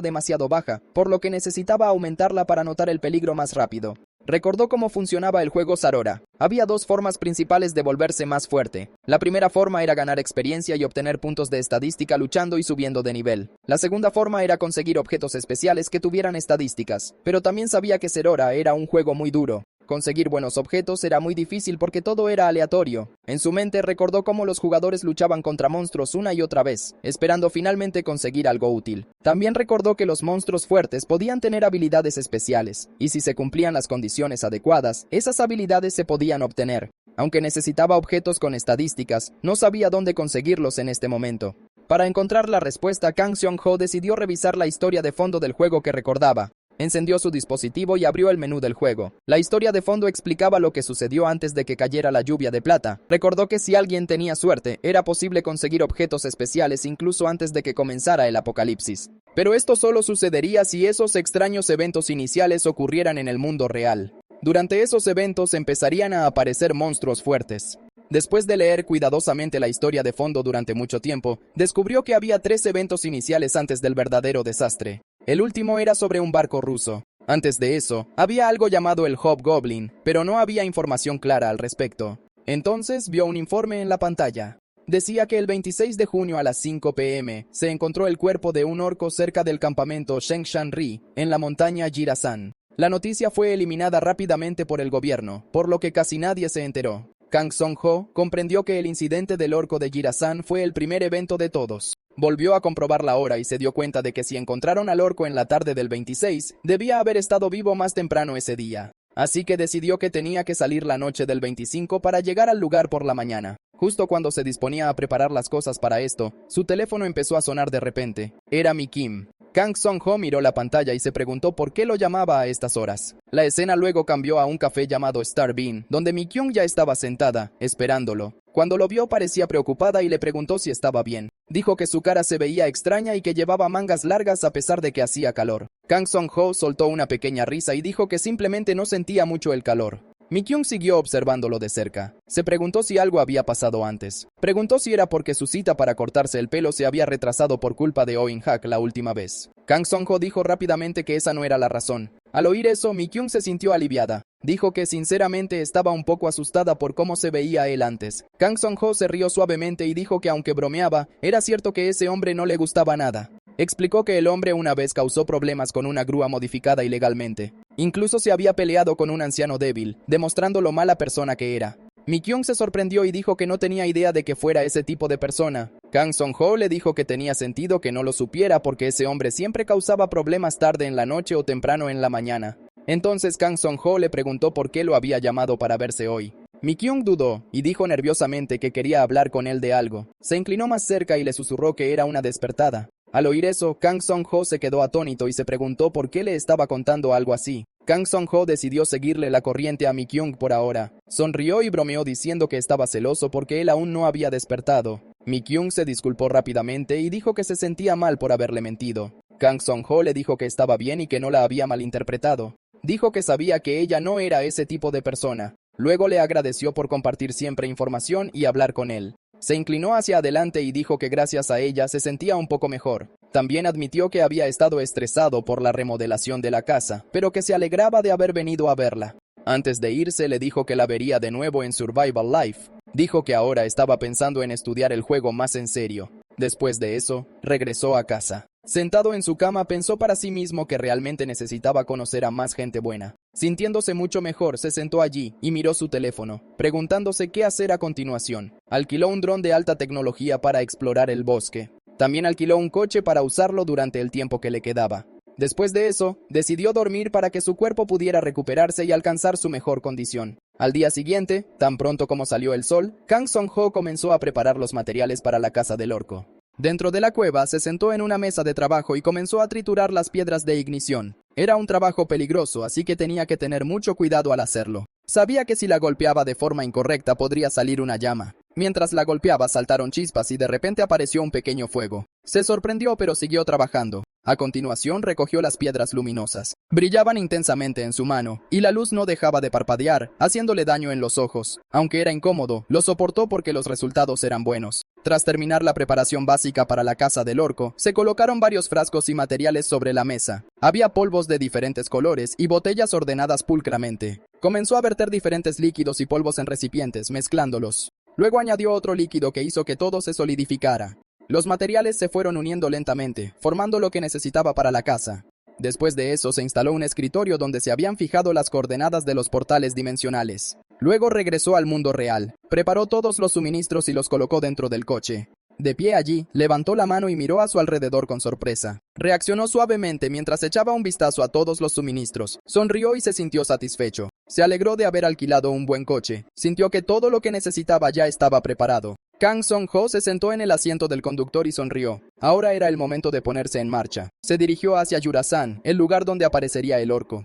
demasiado baja, por lo que necesitaba aumentarla para notar el peligro más rápido. Recordó cómo funcionaba el juego Sarora. Había dos formas principales de volverse más fuerte. La primera forma era ganar experiencia y obtener puntos de estadística luchando y subiendo de nivel. La segunda forma era conseguir objetos especiales que tuvieran estadísticas. Pero también sabía que Sarora era un juego muy duro. Conseguir buenos objetos era muy difícil porque todo era aleatorio. En su mente recordó cómo los jugadores luchaban contra monstruos una y otra vez, esperando finalmente conseguir algo útil. También recordó que los monstruos fuertes podían tener habilidades especiales, y si se cumplían las condiciones adecuadas, esas habilidades se podían obtener. Aunque necesitaba objetos con estadísticas, no sabía dónde conseguirlos en este momento. Para encontrar la respuesta, Kang Seong-ho decidió revisar la historia de fondo del juego que recordaba. Encendió su dispositivo y abrió el menú del juego. La historia de fondo explicaba lo que sucedió antes de que cayera la lluvia de plata. Recordó que si alguien tenía suerte, era posible conseguir objetos especiales incluso antes de que comenzara el apocalipsis. Pero esto solo sucedería si esos extraños eventos iniciales ocurrieran en el mundo real. Durante esos eventos empezarían a aparecer monstruos fuertes. Después de leer cuidadosamente la historia de fondo durante mucho tiempo, descubrió que había 3 eventos iniciales antes del verdadero desastre. El último era sobre un barco ruso. Antes de eso, había algo llamado el Hobgoblin, pero no había información clara al respecto. Entonces vio un informe en la pantalla. Decía que el 26 de junio a las 5 p.m. se encontró el cuerpo de un orco cerca del campamento Shengshan-ri, en la montaña Jirasan. La noticia fue eliminada rápidamente por el gobierno, por lo que casi nadie se enteró. Kang Seong-ho comprendió que el incidente del orco de Jirasan fue el primer evento de todos. Volvió a comprobar la hora y se dio cuenta de que si encontraron al orco en la tarde del 26, debía haber estado vivo más temprano ese día. Así que decidió que tenía que salir la noche del 25 para llegar al lugar por la mañana. Justo cuando se disponía a preparar las cosas para esto, su teléfono empezó a sonar de repente. Era Mi Kim. Kang Seong-ho miró la pantalla y se preguntó por qué lo llamaba a estas horas. La escena luego cambió a un café llamado Star Bean, donde Mi Kyung ya estaba sentada, esperándolo. Cuando lo vio parecía preocupada y le preguntó si estaba bien. Dijo que su cara se veía extraña y que llevaba mangas largas a pesar de que hacía calor. Kang Seong-ho soltó una pequeña risa y dijo que simplemente no sentía mucho el calor. Mi Kyung siguió observándolo de cerca. Se preguntó si algo había pasado antes. Preguntó si era porque su cita para cortarse el pelo se había retrasado por culpa de Oh In-hak la última vez. Kang Seong-ho dijo rápidamente que esa no era la razón. Al oír eso, Mi Kyung se sintió aliviada. Dijo que sinceramente estaba un poco asustada por cómo se veía él antes. Kang Seong-ho se rió suavemente y dijo que aunque bromeaba, era cierto que ese hombre no le gustaba nada. Explicó que el hombre una vez causó problemas con una grúa modificada ilegalmente. Incluso se había peleado con un anciano débil, demostrando lo mala persona que era. Mi Kyung se sorprendió y dijo que no tenía idea de que fuera ese tipo de persona. Kang Seong-ho le dijo que tenía sentido que no lo supiera porque ese hombre siempre causaba problemas tarde en la noche o temprano en la mañana. Entonces Kang Seong-ho le preguntó por qué lo había llamado para verse hoy. Mi Kyung dudó y dijo nerviosamente que quería hablar con él de algo. Se inclinó más cerca y le susurró que era una despertada. Al oír eso, Kang Seong-ho se quedó atónito y se preguntó por qué le estaba contando algo así. Kang Seong-ho decidió seguirle la corriente a Mi Kyung por ahora. Sonrió y bromeó diciendo que estaba celoso porque él aún no había despertado. Mi Kyung se disculpó rápidamente y dijo que se sentía mal por haberle mentido. Kang Seong-ho le dijo que estaba bien y que no la había malinterpretado. Dijo que sabía que ella no era ese tipo de persona. Luego le agradeció por compartir siempre información y hablar con él. Se inclinó hacia adelante y dijo que gracias a ella se sentía un poco mejor. También admitió que había estado estresado por la remodelación de la casa, pero que se alegraba de haber venido a verla. Antes de irse le dijo que la vería de nuevo en Survival Life. Dijo que ahora estaba pensando en estudiar el juego más en serio. Después de eso, regresó a casa. Sentado en su cama pensó para sí mismo que realmente necesitaba conocer a más gente buena. Sintiéndose mucho mejor, se sentó allí y miró su teléfono, preguntándose qué hacer a continuación. Alquiló un dron de alta tecnología para explorar el bosque. También alquiló un coche para usarlo durante el tiempo que le quedaba. Después de eso, decidió dormir para que su cuerpo pudiera recuperarse y alcanzar su mejor condición. Al día siguiente, tan pronto como salió el sol, Kang Seong-ho comenzó a preparar los materiales para la casa del orco. Dentro de la cueva se sentó en una mesa de trabajo y comenzó a triturar las piedras de ignición. Era un trabajo peligroso, así que tenía que tener mucho cuidado al hacerlo. Sabía que si la golpeaba de forma incorrecta podría salir una llama. Mientras la golpeaba saltaron chispas y de repente apareció un pequeño fuego. Se sorprendió pero siguió trabajando. A continuación recogió las piedras luminosas. Brillaban intensamente en su mano, y la luz no dejaba de parpadear, haciéndole daño en los ojos. Aunque era incómodo, lo soportó porque los resultados eran buenos. Tras terminar la preparación básica para la casa del orco, se colocaron varios frascos y materiales sobre la mesa. Había polvos de diferentes colores y botellas ordenadas pulcramente. Comenzó a verter diferentes líquidos y polvos en recipientes, mezclándolos. Luego añadió otro líquido que hizo que todo se solidificara. Los materiales se fueron uniendo lentamente, formando lo que necesitaba para la casa. Después de eso se instaló un escritorio donde se habían fijado las coordenadas de los portales dimensionales. Luego regresó al mundo real, preparó todos los suministros y los colocó dentro del coche. De pie allí, levantó la mano y miró a su alrededor con sorpresa. Reaccionó suavemente mientras echaba un vistazo a todos los suministros. Sonrió y se sintió satisfecho. Se alegró de haber alquilado un buen coche. Sintió que todo lo que necesitaba ya estaba preparado. Kang Song-ho se sentó en el asiento del conductor y sonrió. Ahora era el momento de ponerse en marcha. Se dirigió hacia Yurasan, el lugar donde aparecería el orco.